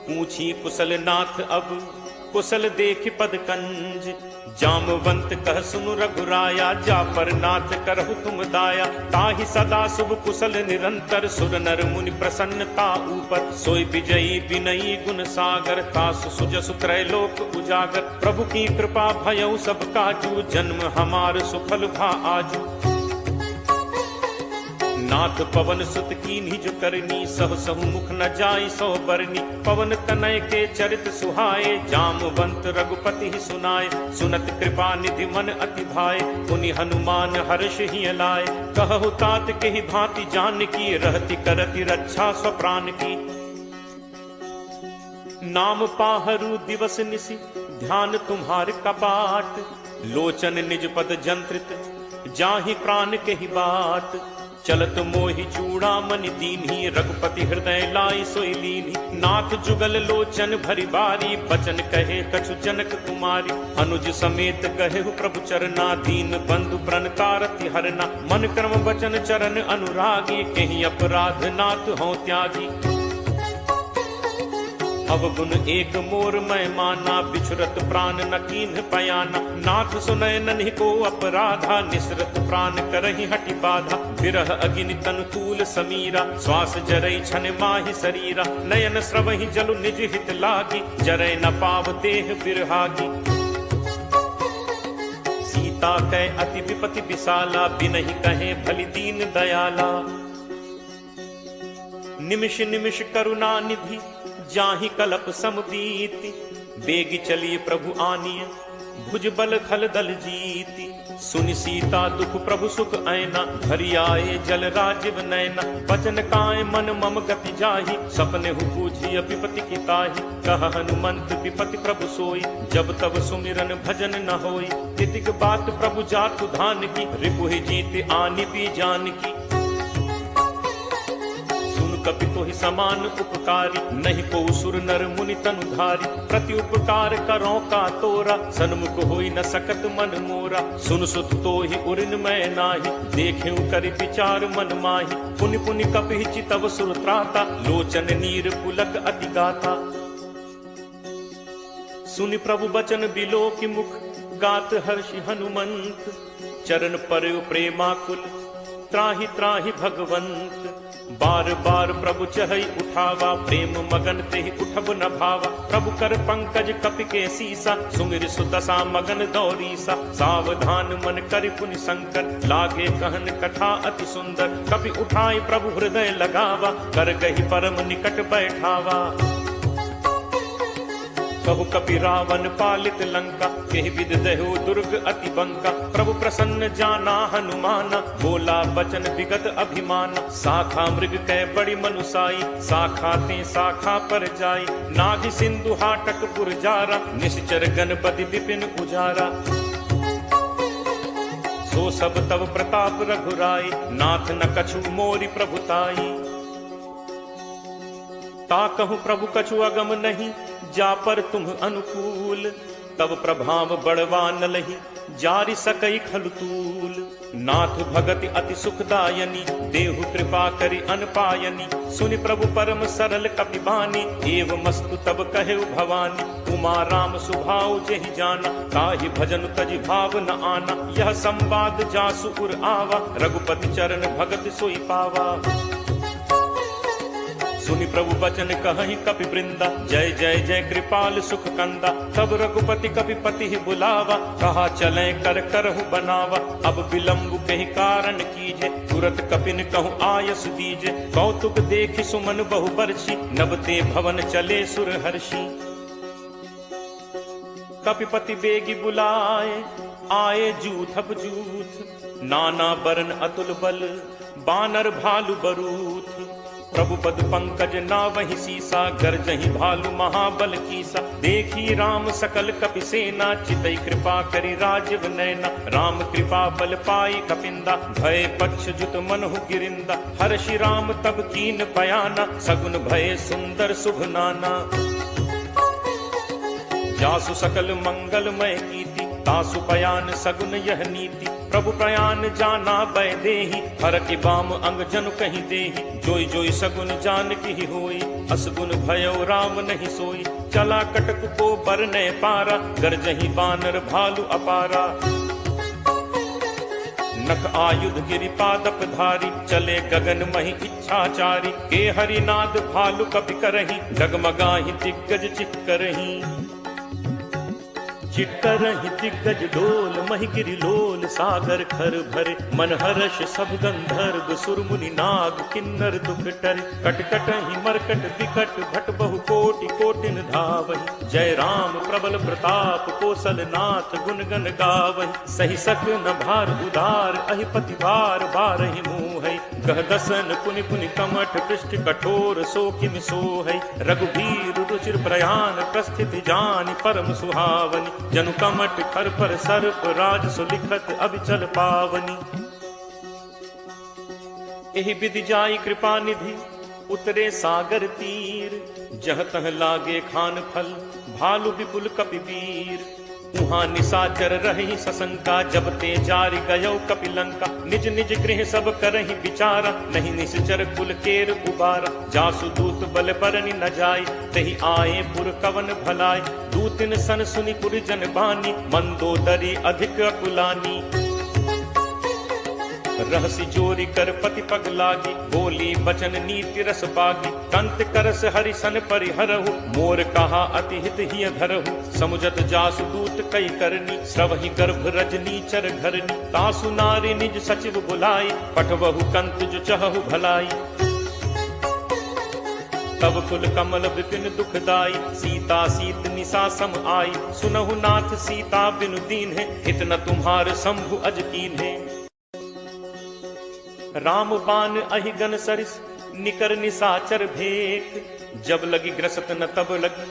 पूछी कुशल नाथ अब, कुशल देख पद कंज। जामवंत कह सुनु रघुराया, जा पर नाथ करहु तुम दाया। ताहि सदा शुभ कुशल निरंतर, सुर नर मुनि प्रसन्नता ऊपर। सोई विजयी विनयी गुण सागर, तासु सुजसु त्रैलोक उजागर। प्रभु की कृपा भयउ सब काजू, जन्म हमार सुफल भा आजू। नाथ पवन सुत कीन्ही जो करनी, सह सहु मुख न जाई सो बरनी। पवन तनय के चरित सुहाए, जामवंत रघुपति ही सुनाए। सुनत कृपा निधि मन अति भाए, पुनि हनुमान हर्ष ही लाए। कहु तात के ही भांति जान की, रहति करति रक्षा स्वप्राण की। नाम पाहरू दिवस निशि, ध्यान तुम्हार कपाट। लोचन निज पद जंत्रित, जाहि प्राण के ही बाट। चलत मोहि चूड़ामणि दीन्ही, रघुपति हृदय लाई सोई लीन्ही। नाथ जुगल लोचन भरी बारी, बचन कहे कछु जनक कुमारी। अनुज समेत कहेहु प्रभु चरना, दीन बंधु प्रण तारति हरना। मन क्रम वचन चरण अनुरागी, कहीं अपराध नाथ हों त्यागी। अवगुण एक मोर मैं माना, बिछुरत प्राण न कीन्ह पयाना। नाथ सुनय नन्हि को अपराधा, निसरत प्राण करहि हटि बाधा। विरह अगिनि तनु तूल समीरा, श्वास जरई छन माहि शरीरा। नयन स्रवहि जलु निज हित लागी, जरै न पाव देह बिरहागी। सीता कै अति विपति विशाला, बिनहि कहे भलि दीन दयाला। निमिष निमिष करुणा निधि, जाहि कलप समबीति। बेगी चलिए प्रभु आनिय, भुज बल खल दल जीति। सुनि सीता दुख प्रभु सुख ऐना, भरि आए जल राजीव नैना। बचन काय मन मम गति जाहि, सपने हु बूझिय विपति की ताहि। कह हनुमंत विपति प्रभु सोई, जब तब सुमिरन भजन न होई। तितिक बात प्रभु जातु धान की, रिपुहि जीत आनि भी जान की। कपि तोहि समान उपकारी, नहीं को सुर नर मुनि तनुधारी। प्रति उपकार करो का तोरा, सन्मुख होई न सकत मन मोरा। सुन सुत तोहि उरिन मैं नाही, देखेउ करि विचार मन माही। पुनि पुनि कपि चितव सुर त्राता, लोचन नीर पुलक अति गाथा। सुनि प्रभु बचन बिलो की मुख, गात हर्षि हनुमंत। चरण पर प्रेमाकुल, त्राहि त्राहि भगवंत। बार बार प्रभु चहई उठावा, प्रेम मगन तेहि उठब न भावा। प्रभु कर पंकज कपि के सीसा, सुमिर सुदशा मगन दौरीसा। सावधान मन करि पुनि शंकर, लागे कहन कथा अति सुंदर। कपि उठाई प्रभु हृदय लगावा, कर गहि परम निकट बैठावा। कहु कपि रावण पालित लंका, केहि विध दहु दुर्ग अति बंका। प्रभु प्रसन्न जाना हनुमाना, बोला बचन विगत अभिमाना। शाखा मृग कै बड़ी मनुसाई, शाखा ते शाखा पर जाई। नाभि सिंधु हाटक पुरजारा, निश्चर गणपति विपिन उजारा। सो सब तव प्रताप रघुराई, नाथ न कछु मोरि प्रभुताई। ताकहु प्रभु कछु अगम नहीं, जा पर तुम अनुकूल। तब प्रभाव बड़वा न लही, जारि सकई खलुतूल। नाथ भगति अति सुखदायनी, देहु कृपा करि अनपायनी। सुनि प्रभु परम सरल कपि बानी, एव मस्तु तब कहेउ भवानी। उमा राम सुभाउ जेहि जाना, ताहि भजन तजि भाव न आना। यह संवाद जासु उर आवा, रघुपति चरण भगत सोई पावा। सुनि प्रभु बचन कहहि कपि वृंदा, जय जय जय कृपाल सुख कंदा। तब रघुपति कपि पति ही बुलावा, कहा चले कर करहु बनावा। अब विलंब कहि कारण कीजे, तुरत कपिन कहु आयस दीजे। कौतुक देखि सुमन बहु बरछी, नबते भवन चले सुर हर्षि। कपिपति बेगी बुलाए, आए जूथप जूथ। नाना बरन अतुल बल, बानर भालु बरूथ। प्रभु पद पंकज नावहि सीसा, गर्जहि भालु महाबल कीसा। देखी राम सकल कपि सेना, चितई कृपा करि राजीव नैना। राम कृपा बल पाई कपिंदा, भय पक्ष जुत मनहु गिरिंदा। हर्षि राम तब कीन पयाना, सगुन भय सुंदर शुभ नाना। जासु सकल मंगलमय कीति, तासु पयान सगुन यह नीति। प्रभु प्रयान जाना बै देहि, हर के बाम अंग जनु कहीं देहि। जोई जोई सगुन जान की होई, असगुन भयो राम नहीं सोई। चला कटक को बरने पारा, गरजहि बानर भालु अपारा। नख आयुध गिरि पादप धारी, चले गगन महि इच्छाचारी। के हरिनाद भालु कपि करहि, डगमगाहि दिग्गज चिक्करहि। चिक्करहि दिग्गज डोल, महि गिरि लोल सागर खर भरे। मन हर्ष सब गंधर्व सुर मुनि नाग किन्नर दुख टरे। कट कटहि मरकट विकट भट बहु कोटि कोटिन धावहि। जय राम प्रबल प्रताप कौशल नाथ गुण गण गावहि। सही सक न भार उदार, अहिपति बार बारहि मुँहै। गह दसन पुनि पुनि कमठ, पृष्ठ कठोर सो किम सोहै। रघुबीर रुचिर प्रयाण, प्रस्थिति जानि परम सुहावनी। जनु कमठ खर पर सर्प, राज सुलिखत अबिचल पावनी। एहि विधि जाई कृपा निधि, उतरे सागर तीर। जह तह लागे खान फल, भालु विपुल कपि वीर। उहाँ निशाचर रही सशंका, जब ते जारि गयो कपिलंका। निज निज गृह सब करहि विचारा, नहीं निश्चर कुल केर उबारा। जासु दूत बल बरनि न जाय, तहि आए पुर कवन भलाय। दूतिन सन सुनि पुरजन बानी, मंदोदरी अधिक अकुलानी। रहसि जोरी कर पति पग लागी, बोली बचन नीति रस बागी। कंत करस हरिसन परिहरहु, मोर कहा अति हित हिय धरहु। समुझत जासु दूत कई करनी, स्रवहि गर्भ रजनी चर घरनी। तासु नारी निज सचिव बुलाई, पठवहु कंत जो चहु भलाई। तब कुल कमल विपिन दुखदाई, सीता सीत निशा सम आई। सुनहु नाथ सीता बिनु दीन है, हित न तुम्हार शंभु अज कीन है। राम बान अहिगन सरिस, निकर निशाचर भेक। जब लगी ग्रसत न तब लगी,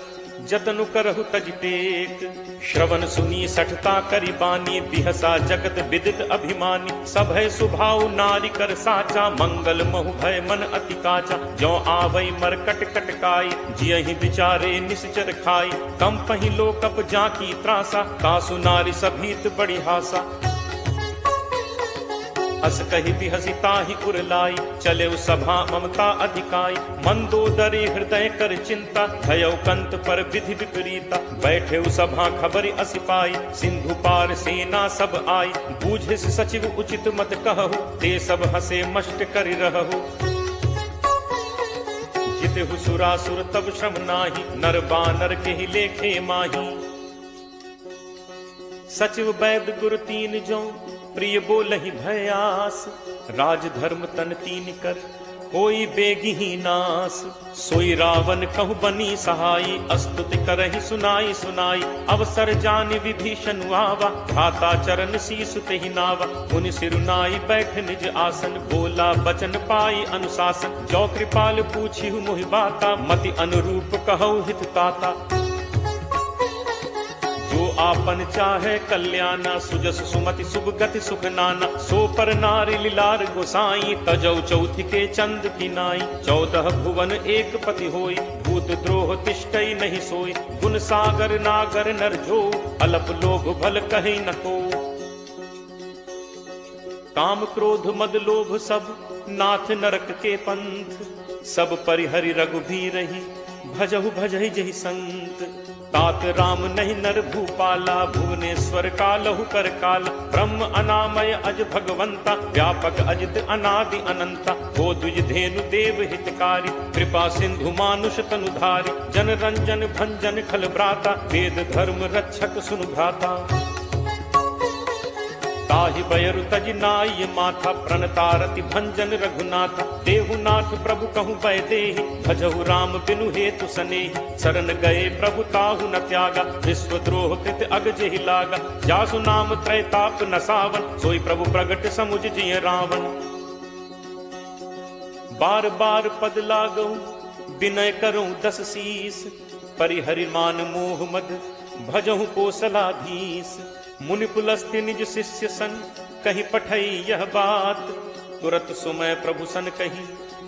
जतनु करहु तज टेक। श्रवण सुनी सठता करी बानी, बिहसा जगत विदित अभिमानी। सभय सुभाव नारी कर साचा, मंगल महु भय मन अति काचा। जो आवई मरकट कटकाई, जियहि विचारे निश्चर खाई। कम पहि लोकप जाकी त्रासा, तासु नारी सभीत बड़ी हासा। अस कहि बिहसी ताहि उरलाई, चले सभा ममता अधिकाई। मंदोदरी हृदय कर चिंता, भयउ कंत पर विधि विपरीता। बैठे सभा खबरि असि पाई, सिंधु पार सेना सब आई। बूझिस सचिव उचित मत कहु, ते सब हसे मष्ट करि रहु। जितहु सुरासुर तब श्रम नाही, नर बानर केहि लेखे माही। सचिव वैद गुरु तीन जो, प्रिय बोलहि भयास। राज धर्म तन तीन कर, कोई बेगी ही नास। सोई रावण कहु बनी सहाई, अस्तुति करहि सुनाई सुनाई। अवसर जानि विभीषण आवा, भ्राता चरण शीसु तेहि नावा। मुनि सिरुनाई बैठ निज आसन, बोला बचन पाई अनुशासन। जो कृपाल पूछिहु मोहि बाता, मति अनुरूप कहु हित ताता। जो आपन चाहे कल्याणा, सुजस सुमति शुभ गति सुख नाना। सो पर नारी लीलार गोसाई, तजौ चौथि के चंद की नाई। 14 भुवन एक पति होई, भूत द्रोह तिष्ठई नहीं सोई। गुण सागर नागर नर जो, अलप लोभ भल कहि न को। काम क्रोध मद लोभ सब, नाथ नरक के पंथ। सब परिहरि रघुबीरहि, भजहु भजहि जहि संत। तात राम नहीं नर भूपाला, भुवनेश्वर कालहु कर काला। ब्रह्म अनामय अज भगवंता, व्यापक अजित अनादि अनंता। हो द्विज धेनु देव हितकारी, कृपा सिंधु मानुष तनुधारी। जन रंजन भंजन खल भ्राता, वेद धर्म रक्षक सुनु भ्राता। ताहि बयरु तज नाय माथा, प्रणतारति भंजन रघुनाथा। देहुनाथ प्रभु कहु बय देहि, भजहु राम बिनु हेतु सनेहि। शरण गए प्रभु ताहु न त्यागा, विश्वद्रोह कृत अग जेहि लागा। जासु नाम त्रैताप न सावन, सोई प्रभु प्रगट समुझ जिय रावण। बार बार पद लागऊ, विनय करऊं 10 शीस। परिहरि मान मोह मद, भजहु कोसलाधीश। मुनि पुलस्त्य निज शिष्य सन, कही पठई यह बात। तुरत सुमय प्रभु सन कही,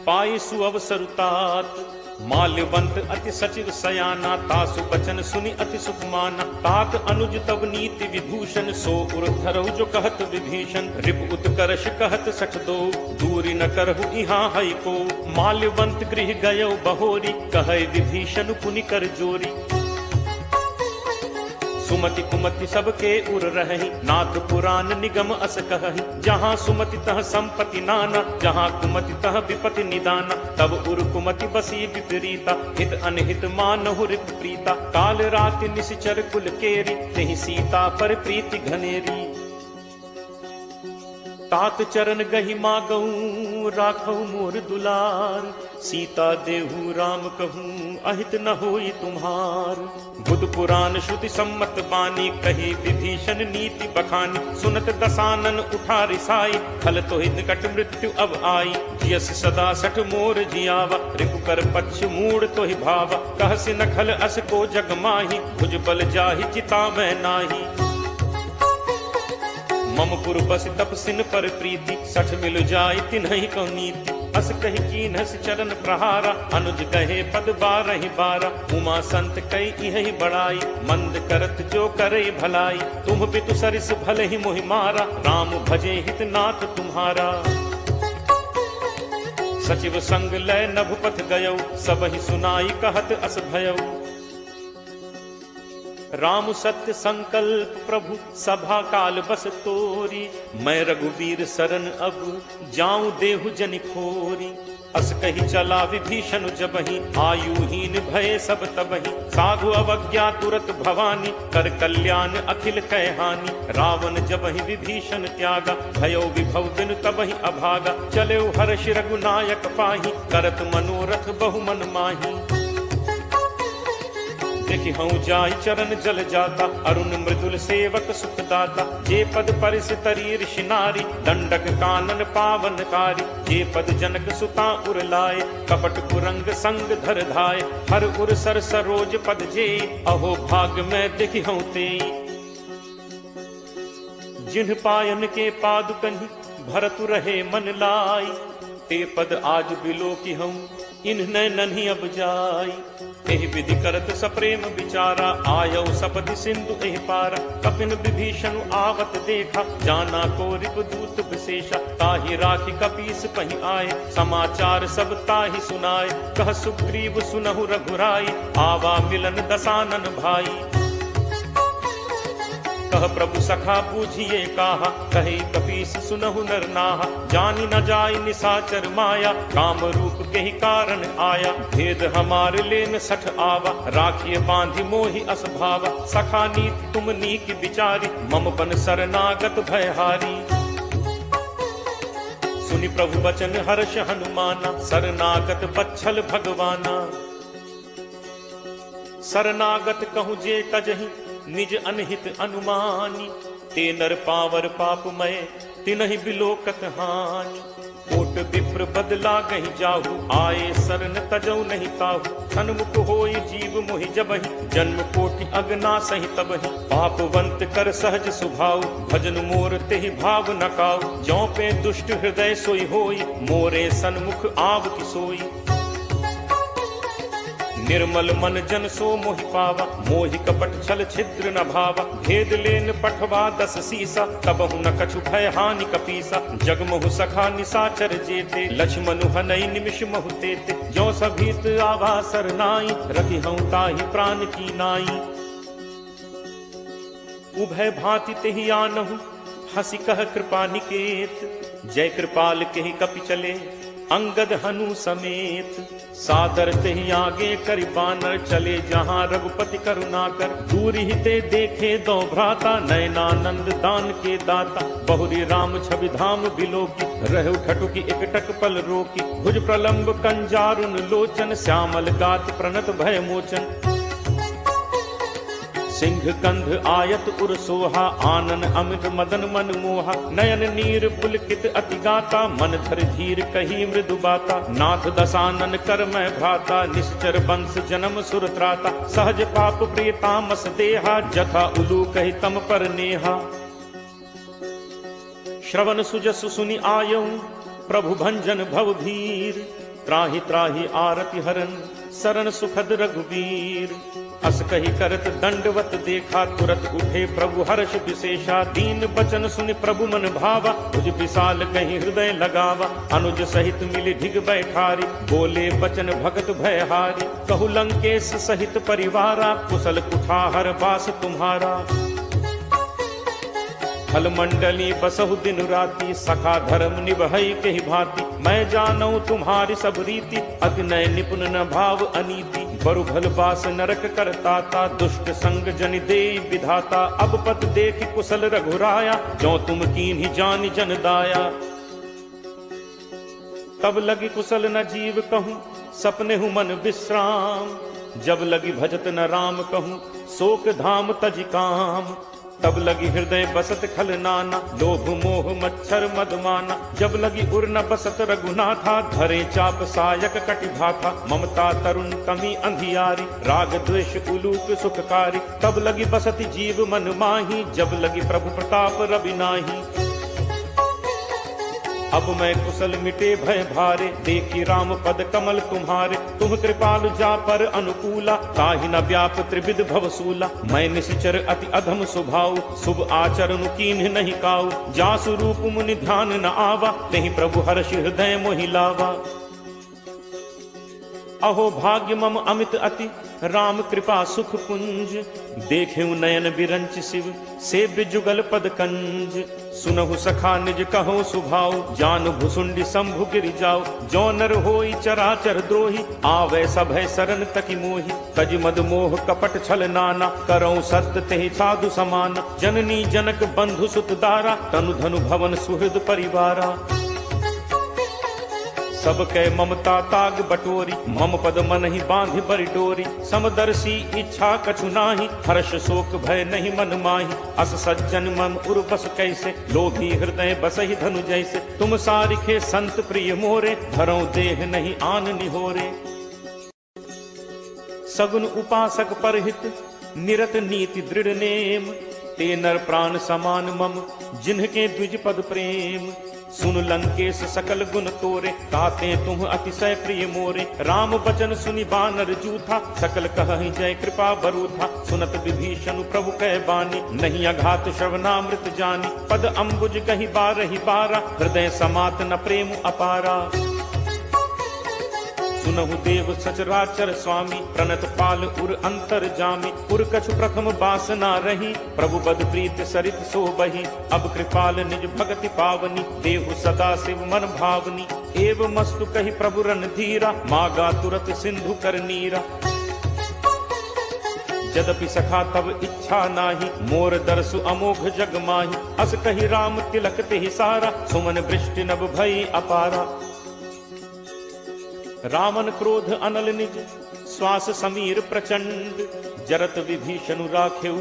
पाई सुअवसर तात। माल्यवंत अति सचिव सयाना, तासु बचन सुनि अति सुख माना। तात अनुज तब नीति विभूषण, सो उर धरहु जो कहत विभीषण। रिप उत्कर्ष कहत सठ दो, दूरी न करहु इहाँ हई को। माल्यवंत गृह गयो बहोरी, कहै विभीषण पुनि कर जोरी। सुमति कुमति सबके उर रहहि, नाथ पुराण निगम अस कहहि। जहाँ सुमति तह संपत्ति नाना, जहाँ कुमति तह विपति निदाना। तब उर कुमति बसी विपरीता, हित अनहित मानहु रिप प्रीता। काल राति निश्चर कुल केरी, तेहि सीता पर प्रीति घनेरी। तात चरण गहि मागऊं, राखऊ मोर दुलार। सीता देहु राम कहूँ, अहित न होई तुम्हार। बुध पुराण श्रुति सम्मत बानी, कही विभीषण नीति बखानी। सुनत दसानन उठा रिसाई, खल तो निकट मृत्यु अब आई। जियस सदा सठ मोर जियावा, रिपु कर पक्ष मूड तो ही भावा। कहसि न खल अस को जग माही, भुज बल जाहि चिता मैं नाही। ममपुर बस तपसिन पर प्रीति, 60 मिल जाय तिन्हि को नीति। अस कहि कीन्हस चरण प्रहारा, अनुज कहे पद 12 उमा संत कई इहि बड़ाई, मंद करत जो करे भलाई। तुम पितु सरिस भले ही मोहि मारा, राम भजे हित नाथ तुम्हारा। सचिव संग लय नभुपथ गयौ, सबहि सुनाई कहत अस भयौ। राम सत्य संकल्प प्रभु सभा काल बस तोरी, मैं रघुवीर सरन अब जाऊं देहु जनि खोरी। अस कही चला विभीषण जबहि, आयुहीन भय सब तबहि। साधु अवज्ञा तुरत भवानी, कर कल्याण अखिल कह हानि। रावण जबहि विभीषण त्यागा, भयो विभव बिनु तबहि अभागा। चले हर्ष रघुनायक पाही, करत मनोरथ बहु मन माही। देखि हूँ जाय चरण जल जाता, अरुण मृदुल सेवक सुखदाता। जे पद परिस तरी ऋषि नारी, दंडक कानन पावनकारी। जे पद जनक सुता उर लाए, कपट कुरंग संग धर धाय। हर उर सर सरोज पद जे, अहो भाग में देखि हूँ ते। जिन्ह पायन के पादुकनि, भरतु रहे मन लाई। ते पद आज बिलो की हूँ, इन्ह नन्ही अब जाई। एहि विधि करत सप्रेम विचारा, आयौ सपति सिंधु एहि पारा। कपिन विभीषण आवत देखा, जाना को रिपुदूत विशेषा। ताहि राखी कपीस पहि आए, समाचार सब ताहि सुनाए। कह सुग्रीव सुनहु रघुराई, आवा मिलन दसानन भाई। कह प्रभु सखा बूझिए काहा, कहे कपीस सुनहु नर नाहा। जानी न जाय निसाचर माया, काम रूप के ही कारण आया। भेद हमार लेन 60 आवा, राखिए बांधि मोहि अस भावा। सखा नीत तुम नीक विचारी, मम बन शरणागत भयहारी। सुनि प्रभु वचन हर्ष हनुमाना, शरणागत बच्छल भगवाना। शरणागत कहूँ जे तजहि, निज अनहित अनुमानी। ते नर पावर पापमय, तिनहि बिलोकत हानि। कोट विप्र बदला गहि जाहु, आए शरण तजौ नहीं ताहु। सन्मुख होई जीव मोहि जबहि, जन्म कोटि अगना सहि तबहि। पापवंत कर सहज सुभाव, भजन मोर तेहि भाव न काऊ। जौ पे दुष्ट हृदय सोई होई, मोरे सन्मुख आव की सोई। निर्मल मन जन सो मोहि पावा, मोहि कपट छल छिद्र न भावा। भेद लेन पठवा 10 सीसा, तबहु न कछु भय हानि कपीसा। जगमहु सखा निसाचर जेते, लक्ष्मणु हनई निमिष महु तेते। जो सभीत आवा सरनाई, रखि हूँ ताहि प्राण की नाई। उभय भांति तेहि आनहु, हंसी कह कृपा निकेत। जय कृपाल केहि कपि चले, अंगद हनु समेत। सादर तेहि आगे करि बानर, चले जहाँ रघुपति करुणा कर। दूर ही ते देखे दो भ्राता, नयनानंद दान के दाता। बहुरी राम छवि धाम बिलोकी, रहु ठटुकी एकटक पल रोकी। भुज प्रलंब कंजारुन लोचन, श्यामल गात प्रणत भय मोचन। सिंह कंध आयत उर सोहा, आनन अमित मदन मन मोहा। नयन नीर पुलकित अति गाता, मन धर धीर कही मृदु बाता। नाथ दसानन कर मैं भ्राता, निश्चर वंश जन्म सुर त्राता। सहज पाप प्रिय तामस देहा, जथा उलू कही तम पर नेहा। श्रवण सुजसु सुनि आयऊ, प्रभु भंजन भव भीर। त्राहि त्राहि आरति हरन, शरण सुखद रघुवीर। अस कही करत दंडवत देखा, तुरत उठे प्रभु हर्ष विशेषा। दीन बचन सुनि प्रभु मन भावा, तुझ विशाल कहीं हृदय लगावा। अनुज सहित मिली ढिग बैठारी, बोले बचन भगत भयहारी। कहु लंकेश सहित परिवारा, कुशल कुठाहर बास तुम्हारा। फल मंडली बसहु दिन राति, सखा धर्म निभई के ही भांति। मैं जानऊ तुम्हारी सब रीति, अग्नय निपुण न भाव अनीति। बरु भल बास नरक करताता, दुष्ट संग जनि देई विधाता। अब पत देखि कुशल रघुराया, जो तुम कीन्ही जानि जन दाया। तब लगी कुशल न जीव कहूँ, सपने हूँ मन विश्राम। जब लगी भजत न राम कहूँ, शोक धाम तजि काम। तब लगी हृदय बसत खल नाना, लोभ मोह मच्छर मदमाना। जब लगी उर न बसत रघुनाथा, धरे चाप सायक कटिभाथा। ममता तरुण तमी अंधियारी, राग द्वेष उलूक सुखकारी। तब लगी बसत जीव मन माही, जब लगी प्रभु प्रताप रवि नाही। अब मैं कुशल मिटे भय भारे, देखी राम पद कमल तुम्हारे। तुम कृपाल जा पर अनुकूला, ताहि न व्याप त्रिविध भवसूला। मैं निश्चर अति अधम स्वभाव, शुभ आचरण कीन्ह नहीं काऊ। जासु रूप मुनि ध्यान न आवा, नहीं प्रभु हर्ष हृदय मोहि लावा। अहो भाग्य मम अमित अति, राम कृपा सुख पुंज। देखेउ नयन बिरंच शिव, सेव्य जुगल पद कंज। सुनहु सखा निज कहो सुभाव, जान भुसुंडी शंभु गिरि जाओ। जो नर होई चराचर द्रोही, आवे सभय शरण तकी मोहि। तज मद मोह कपट छल नाना, करऊं सत्य तेहि साधु समान। जननी जनक बंधु सुत दारा, तनु धनु भवन सुहृद परिवारा। सब कै ममता ताग बटोरी, मम पद मन ही बांधि बरि डोरी। समदर्शी इच्छा कछु नाही, हर्ष शोक भय नहीं मन माही। अस सज्जन मम उर बस कैसे, लोभी हृदय बसहि धनु जैसे। तुम सारिखे संत प्रिय मोरे, धरऊं देह नहीं आन निहोरे। सगुन उपासक परहित, निरत नीति दृढ़ नेम। ते नर प्राण समान मम, जिन्हके द्विज पद प्रेम। सुन लंकेश सकल गुण तोरे, ताते तुम अतिशय प्रिय मोरे। राम बचन सुनि बानर जूथा, सकल कहहि जय कृपा बरूथा। सुनत विभीषण प्रभु कह बानी, नहीं अघात श्रवणामृत जानी। पद अम्बुज कहि बारहि बारा, हृदय समात न प्रेम अपारा। सुनहु देव सचराचर स्वामी, प्रणत पाल उर अंतर जामी। उर कछु प्रथम बासना रही, प्रभु बद प्रीत सरित सो बही। अब कृपाल निज भगति पावनी, देहु सदा शिव मन भावनी। एव मस्तु कहि प्रभु रणधीरा, मागा तुरत सिंधु कर नीरा। यद्यपि सखा तब इच्छा नाही, मोर दर्शु अमोघ जग माही। अस कहि राम तिलक तेहि सारा, सुमन वृष्टि नभ भई अपारा। रावण क्रोध अनल निज, श्वास समीर प्रचंड। जरत विभीषण राखेउ,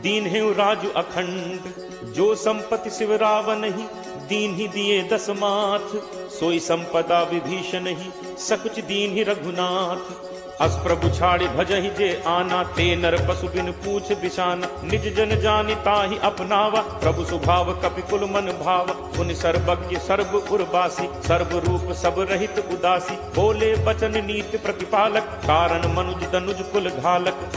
दीन हेउ राजु अखंड। जो संपत्ति शिव रावण ही, दीन ही दिए दस माथ। सोई संपदा विभीषण ही, सकुच दीन ही रघुनाथ। अस प्रभु छाड़ि भजहि जे आना, ते नर पशु बिन पूछ बिछाना। निज जन जानि ताहि अपनावा, प्रभु स्वभाव कपि कुल मन भावा। पुनि सर्वज्ञ सर्व उर्वासी, सर्व रूप सब रहित उदासी। बोले बचन नीति प्रतिपालक, कारण मनुज दनुज कुल घालक।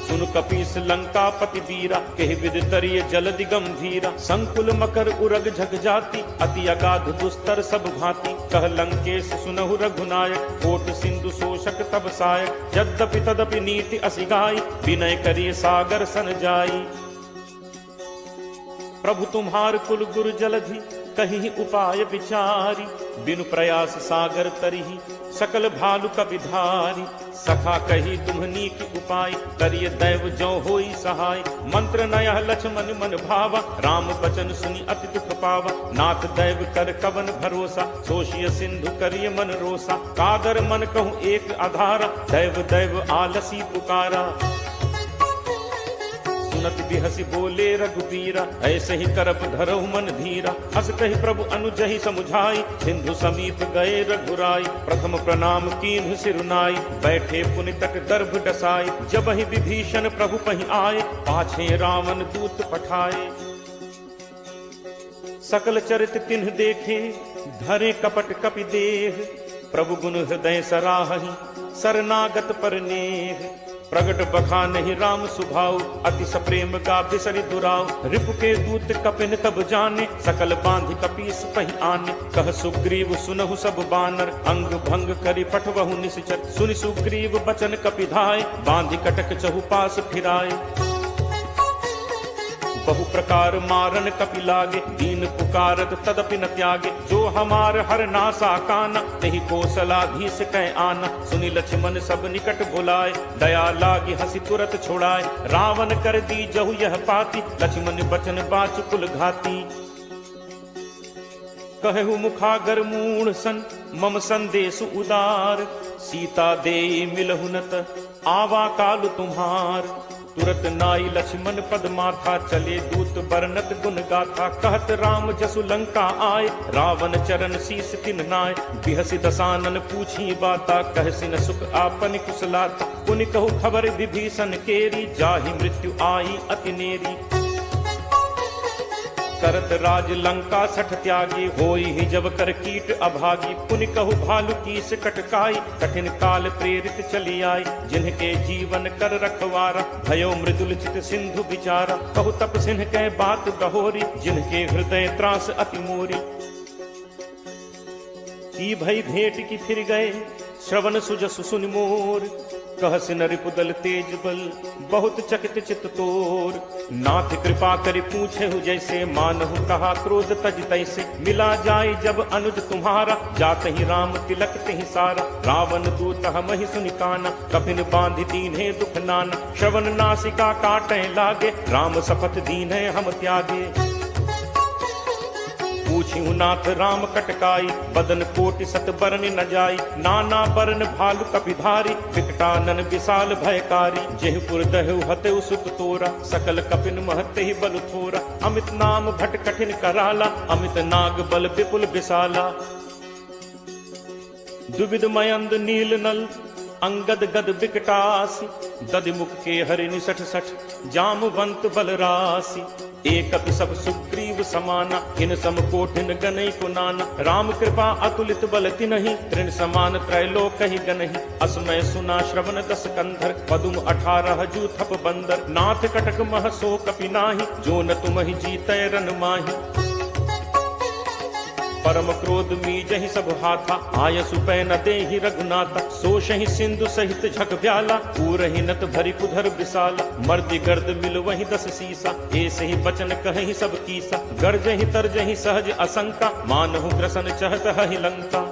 सुन कपीस लंका पति वीरा, कहि विद तरिय जलदि गंभीरा। संकुल मकर उरग झग जाति, अति अगाध दुस्तर सब भांति। कह लंकेश सुनहु रघुनायक, कोट सिंधु शोषक तब सायक। यद्यपि तदपि नीति असिगाई, विनय करिय सागर सन जाई। प्रभु तुम्हार कुल गुरु जलधि, कहीं उपाय विचारी। बिनु प्रयास सागर तरिहि, सकल भालु कपिधारी। सखा कही तुम्हनी की उपाय, करिय दैव जो होई सहाय। मंत्र नयह लक्ष्मण मन भावा, राम बचन सुनि अति दुख पावा। नाथ दैव कर कवन भरोसा, सोशिय सिंधु करिय मन रोसा। कागर मन कहूँ एक आधारा, दैव दैव आलसी पुकारा। सुनत बिहसी बोले रघुबीरा, ऐसे ही करप धरहु मन धीरा। अस कहि प्रभु अनुजहि समुझाई, सिंधु समीप गए रघुराई। प्रथम प्रणाम कीन्हु सिरुनाई, बैठे पुनि तट दर्भ डसाई। जब ही विभीषण प्रभु पहि आए, पाछे रावण दूत पठाए। सकल चरित तिन्ह देखे, धरे कपट कपि देह। प्रभु गुण हृदय सराहि, शरणागत पर नेह। प्रगट बखा नहीं राम सुभाव, अति सप्रेम का बिसरि दुराव। रिपु के दूत कपिन तब जाने, सकल बांधि कपीस पहि आने। कह सुग्रीव सुनहु सब बानर, अंग भंग करि पठवहु निश्चर। सुनि सुग्रीव बचन कपिधाय, बांधि कटक चहुपास फिराए। बहु प्रकार मारन कपि लागे, दीन पुकारत तदपि न त्यागे। जो हमार हर नासा काना, तेहि कौशलाधीश कह आना। सुनि लक्ष्मण सब निकट बुलाए, दया लागी हंसी तुरत छोड़ाए। रावण कर दी जहु यह पाती, लक्ष्मण बचन बाच कुल घाती। कहु मुखागर मूढ़ सन, मम संदेश उदार। सीता दे मिलहु नत, आवा काल तुम्हार। तुरत नाई लक्ष्मण पद माथा, चले दूत बरनत गुण गाथा। कहत राम जसु लंका आए, रावण चरण शीस तिन नाय। बिहसि दसानन पूछी बाता, कहसि न सुख आपन कुशलाता। पुनि कहु खबर विभीषण केरी, जाहि मृत्यु आई अति नेरी। करत राज लंका सठ त्यागी, होई ही जब कर कीट अभागी। पुनि कहु भालु कीस कटकाई, कठिन काल प्रेरित चली आई। जिनके जीवन कर रखवारा, भयो मृदुल चित सिंधु विचारा। कहु तप सिंह कै बात बहोरी, जिनके हृदय त्रास अति मोरी। की भई भेंट की फिर गए, श्रवण सुजसु सुनि मोर। कहसि न रिपुदल तेज बल, बहुत चकित चित तोर। नाथ कृपा करि पूछे हु जैसे, मानहु कहा क्रोध तज तैसे। मिला जाय जब अनुज तुम्हारा, जात ही राम तिलक तिहि सारा। रावण दूत हमहि सुनि काना, कफिन बांधि दीन्हे दुख नाना। श्रवण नासिका काटै लागे, राम शपथ दीन्हे हम त्यागे। पूछिहु नाथ राम कटकाई, बदन कोटि सत बरन न जाई। नाना बरन भालु कपिधारी, विकटानन विशाल भयकारी। जेहपुर दहु हतेउ सुत तोरा, सकल कपिन महते ही बल थोरा। अमित नाम भट कठिन कराला, अमित नाग बल विपुल विशाला। दुविध मयंद नील नल, अंगद गद विकटासी। दधिमुख के हरि निसठ सठ, जामवंत बल राशि। एक सब सुग्रीव समाना, इन सम कोठिन गनई को नाना। राम कृपा अतुलित बल तिनहि, तृण समान त्रैलोक ही गनहि। असमय सुना श्रवण दस कंधर, पदुम 18 जू थप बंदर। नाथ कटक मह सो कपि नाही, जो न तुमहि जीतै रन माही। परम क्रोध मीजहि सब हाथा, आयसु पै न देहि रघुनाथा। सोषहि सिंधु सहित झक ब्याला, पूरहि नत भरि कुधर विशाला। मर्दि गर्द मिल वहि 10 सीसा, ऐसे ही बचन कहहि सब कीसा। गर्जहि तरजहि सहज असंका, मानहु ग्रसन चहत हहि लंका।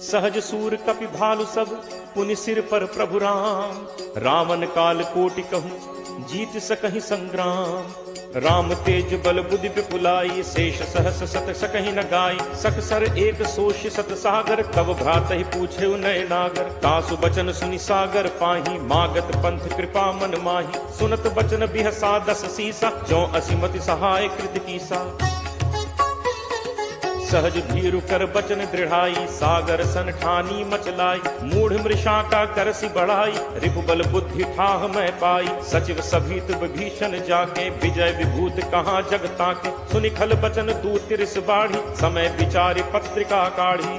सहज सूर कपि भालु सब, पुनि सिर पर प्रभु राम। रावण काल कोटि कहूँ, जीत सकहि संग्राम। राम तेज बल बुद्धि विपुलाई, शेष सहस सत सकहि न गाई। सकसर एक सोष सत सागर, तब भ्रात ही पूछे नय नागर। तासु बचन सुनि सागर पाही, मागत पंथ कृपा मन माही। सुनत बचन बिहसा 10 सीसा, जो असिमति सहाय कृत कीसा। सहज भीरु कर बचन दृढ़ाई, सागर सन ठानी मचलाई। मूढ़ मृषा का करसी बढ़ाई, रिपुबल बुद्धि ठाह मैं पाई। सचिव सभीत विभीषण जाके, विजय विभूत कहाँ जग ताके। सुनि खल बचन दूत तिरिस बाढ़ी, समय विचारि पत्रिका काढ़ी।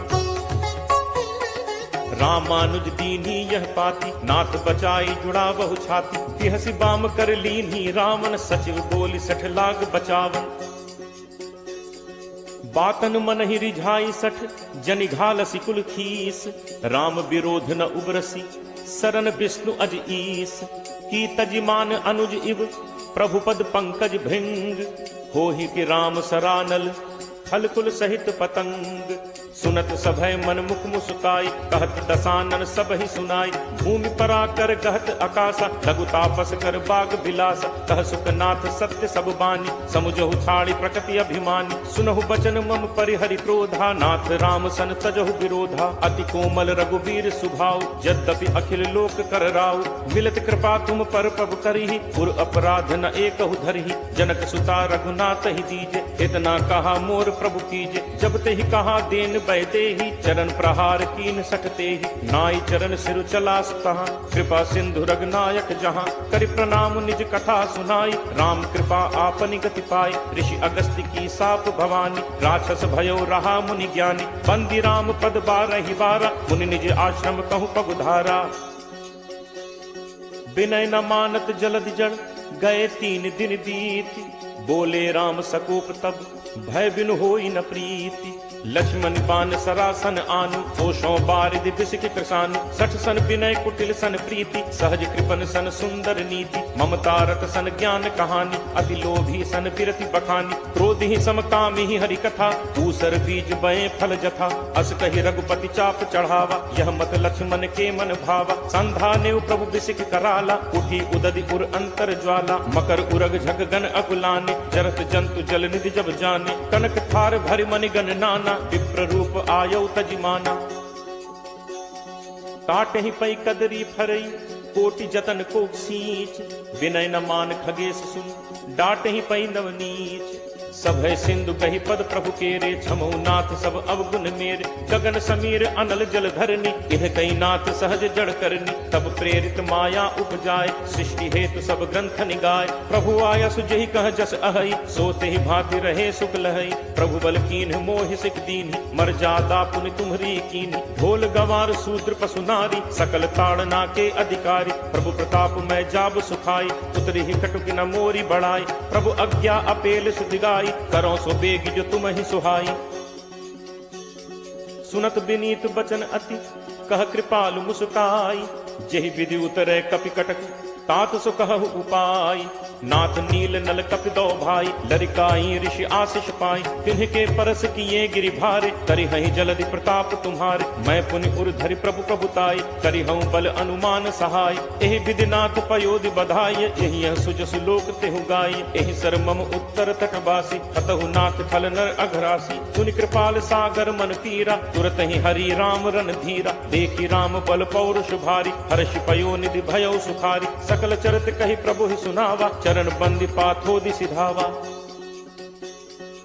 रामानुज दीन्ही यह पाती, नाथ बचाई जुड़ा बहु छाती। बिहसि बाम कर लीन्ही रावण, सचिव बोली 60 लाग बचावन। बातन मन ही रिझाई 60, जनि घालसी कुल खीस। राम विरोध न उबरसी, सरन विष्णु अज ईस। की तजिमान अनुज इव, प्रभु पद पंकज भृंग। होहि कि राम सरानल, खल कुल सहित पतंग। सुनत सभय मन मुख मुस्काई, कहत दसानन सब ही सुनाई। भूमि परा कर गहत आकाशा, लघु तापस कर बाग बिलासा। कह सुखनाथ सत्य सब बानी, समुझहु छाड़ी प्रकृति अभिमानी। सुनहु बचन मम परिहरि क्रोधा, नाथ राम सन तजहु विरोधा। अति कोमल रघुवीर सुभाव, यद्यपि अखिल लोक कर राव। मिलत कृपा तुम पर प्रभु करिहि, पुर अपराध न एकहु धरिहि। जनक सुता रघुनाथ ही दीजे, इतना कहा मोर प्रभु कीजे। जब ते ही कहा देन बैठे ही, चरण प्रहार कीन सटते ही। नाई चरण सिर चला सुतहा, कृपा सिंधु रघुनायक जहाँ। करि प्रणाम निज कथा सुनाई, राम कृपा आपनि गति पाई। ऋषि अगस्त्य की साप भवानी, राक्षस भयो रहा मुनि ज्ञानी। बंदी राम पद 12 बारा, मुनि निज आश्रम कहूँ पगुधारा। विनय न मानत जलद जड़, गए 3 दिन बीत। बोले राम सकोप तब, भय बिनु होई न प्रीति। लक्ष्मण बान सरासन आनु, होशों बारिद बिसिक कृसानु। 60 सन विनय कुटिल सन प्रीति, सहज कृपन सन सुंदर नीति। ममता रत सन ज्ञान कहानी, अति लोभी सन विरति बखानी। क्रोध ही समकामी ही हरि कथा, ऊसर बीज बये फल जथा। अस कहि रघुपति चाप चढ़ावा, यह मत लक्ष्मण के मन भावा। संधा नेव प्रभु बिसिक कराला, उठी उदधि उर अंतर ज्वाला। मकर उरग झग गन अकुलाने, जरत जंतु जल निधि जब जाने। कनक थार भरि मनि गण नाना, विप्र रूप आयो तजिमाना। काटहि पै कदरी फरई, कोटि जतन को सींच, विनय न मान खगेश सुन, डांट ही पई नवनीच। सब है सिंधु कही पद प्रभु केरे, छमो नाथ सब अवगुण मेरे। गगन समीर अनल जल धरनी, इह कई नाथ सहज जड़ करनी। तब प्रेरित माया उपजाए, सृष्टि हेतु सब ग्रंथ निगाए। प्रभु आया सुजहि कह जस अहई, सोते ही भांति रहे सुख लहई। प्रभु बल कीन मोहि सिख दीन्ही, मर्यादा पुनि तुम्हरी कीन्ही। ढोल गवार शूद्र पशु नारी, सकल ताड़ना के अधिकारी। प्रभु प्रताप मैं जाब सुखाई, उतरी ही कटुक न मोरी बढ़ाई। प्रभु आज्ञा अपेल सुधिगाई, करो सो बेग जो तुम ही सुहाई। सुनत विनीत बचन अति, कह कृपालु मुस्काई। जेहि विधि उतरे कपि कटक, तात सो कहु उपाय। नाथ नील नल कपि दो भाई, लरिकाई ऋषि आशीष पाई। तिन्ह परस किए गिरि भारे, करिहहि जलधि प्रताप तुम्हारे। मैं पुनि उर धरि प्रभु प्रभुताई, करिहऊँ बल अनुमान सहाय। एहि विधि नाथ पयोधि बधाई, यही यह सुजसु लोक तेहु गाई। एहि सर मम उत्तर तटवासी, हतहु नाथ खल नर अघरासी। सुनि कृपाल सागर मन पीरा, तुरत ही हरि राम रन धीरा। देखी राम बल पौरुष भारी, हर्ष पयोनिधि भयउ सुखारी। सकल चरित कहि प्रभु ही सुनावा, चरण बंदी पाथोदि सिधावा।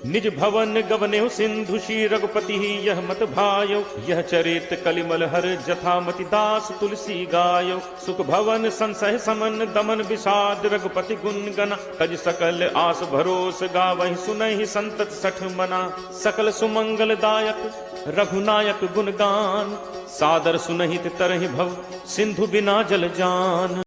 निज भवन गवनेहु सिंधु श्री रघुपति ही यह मत भायो। यह चरित कलिमल हर जथामति दास तुलसी गायो। सुख भवन संसह समन दमन विषाद, रघुपति गुण गना। तज सकल आस भरोस गावहि, सुनहि संतत सठ मना। सकल सुमंगल दायक रघुनायक गुण गान, सादर सुनहित तरहि भव, सिंधु बिना जल जान।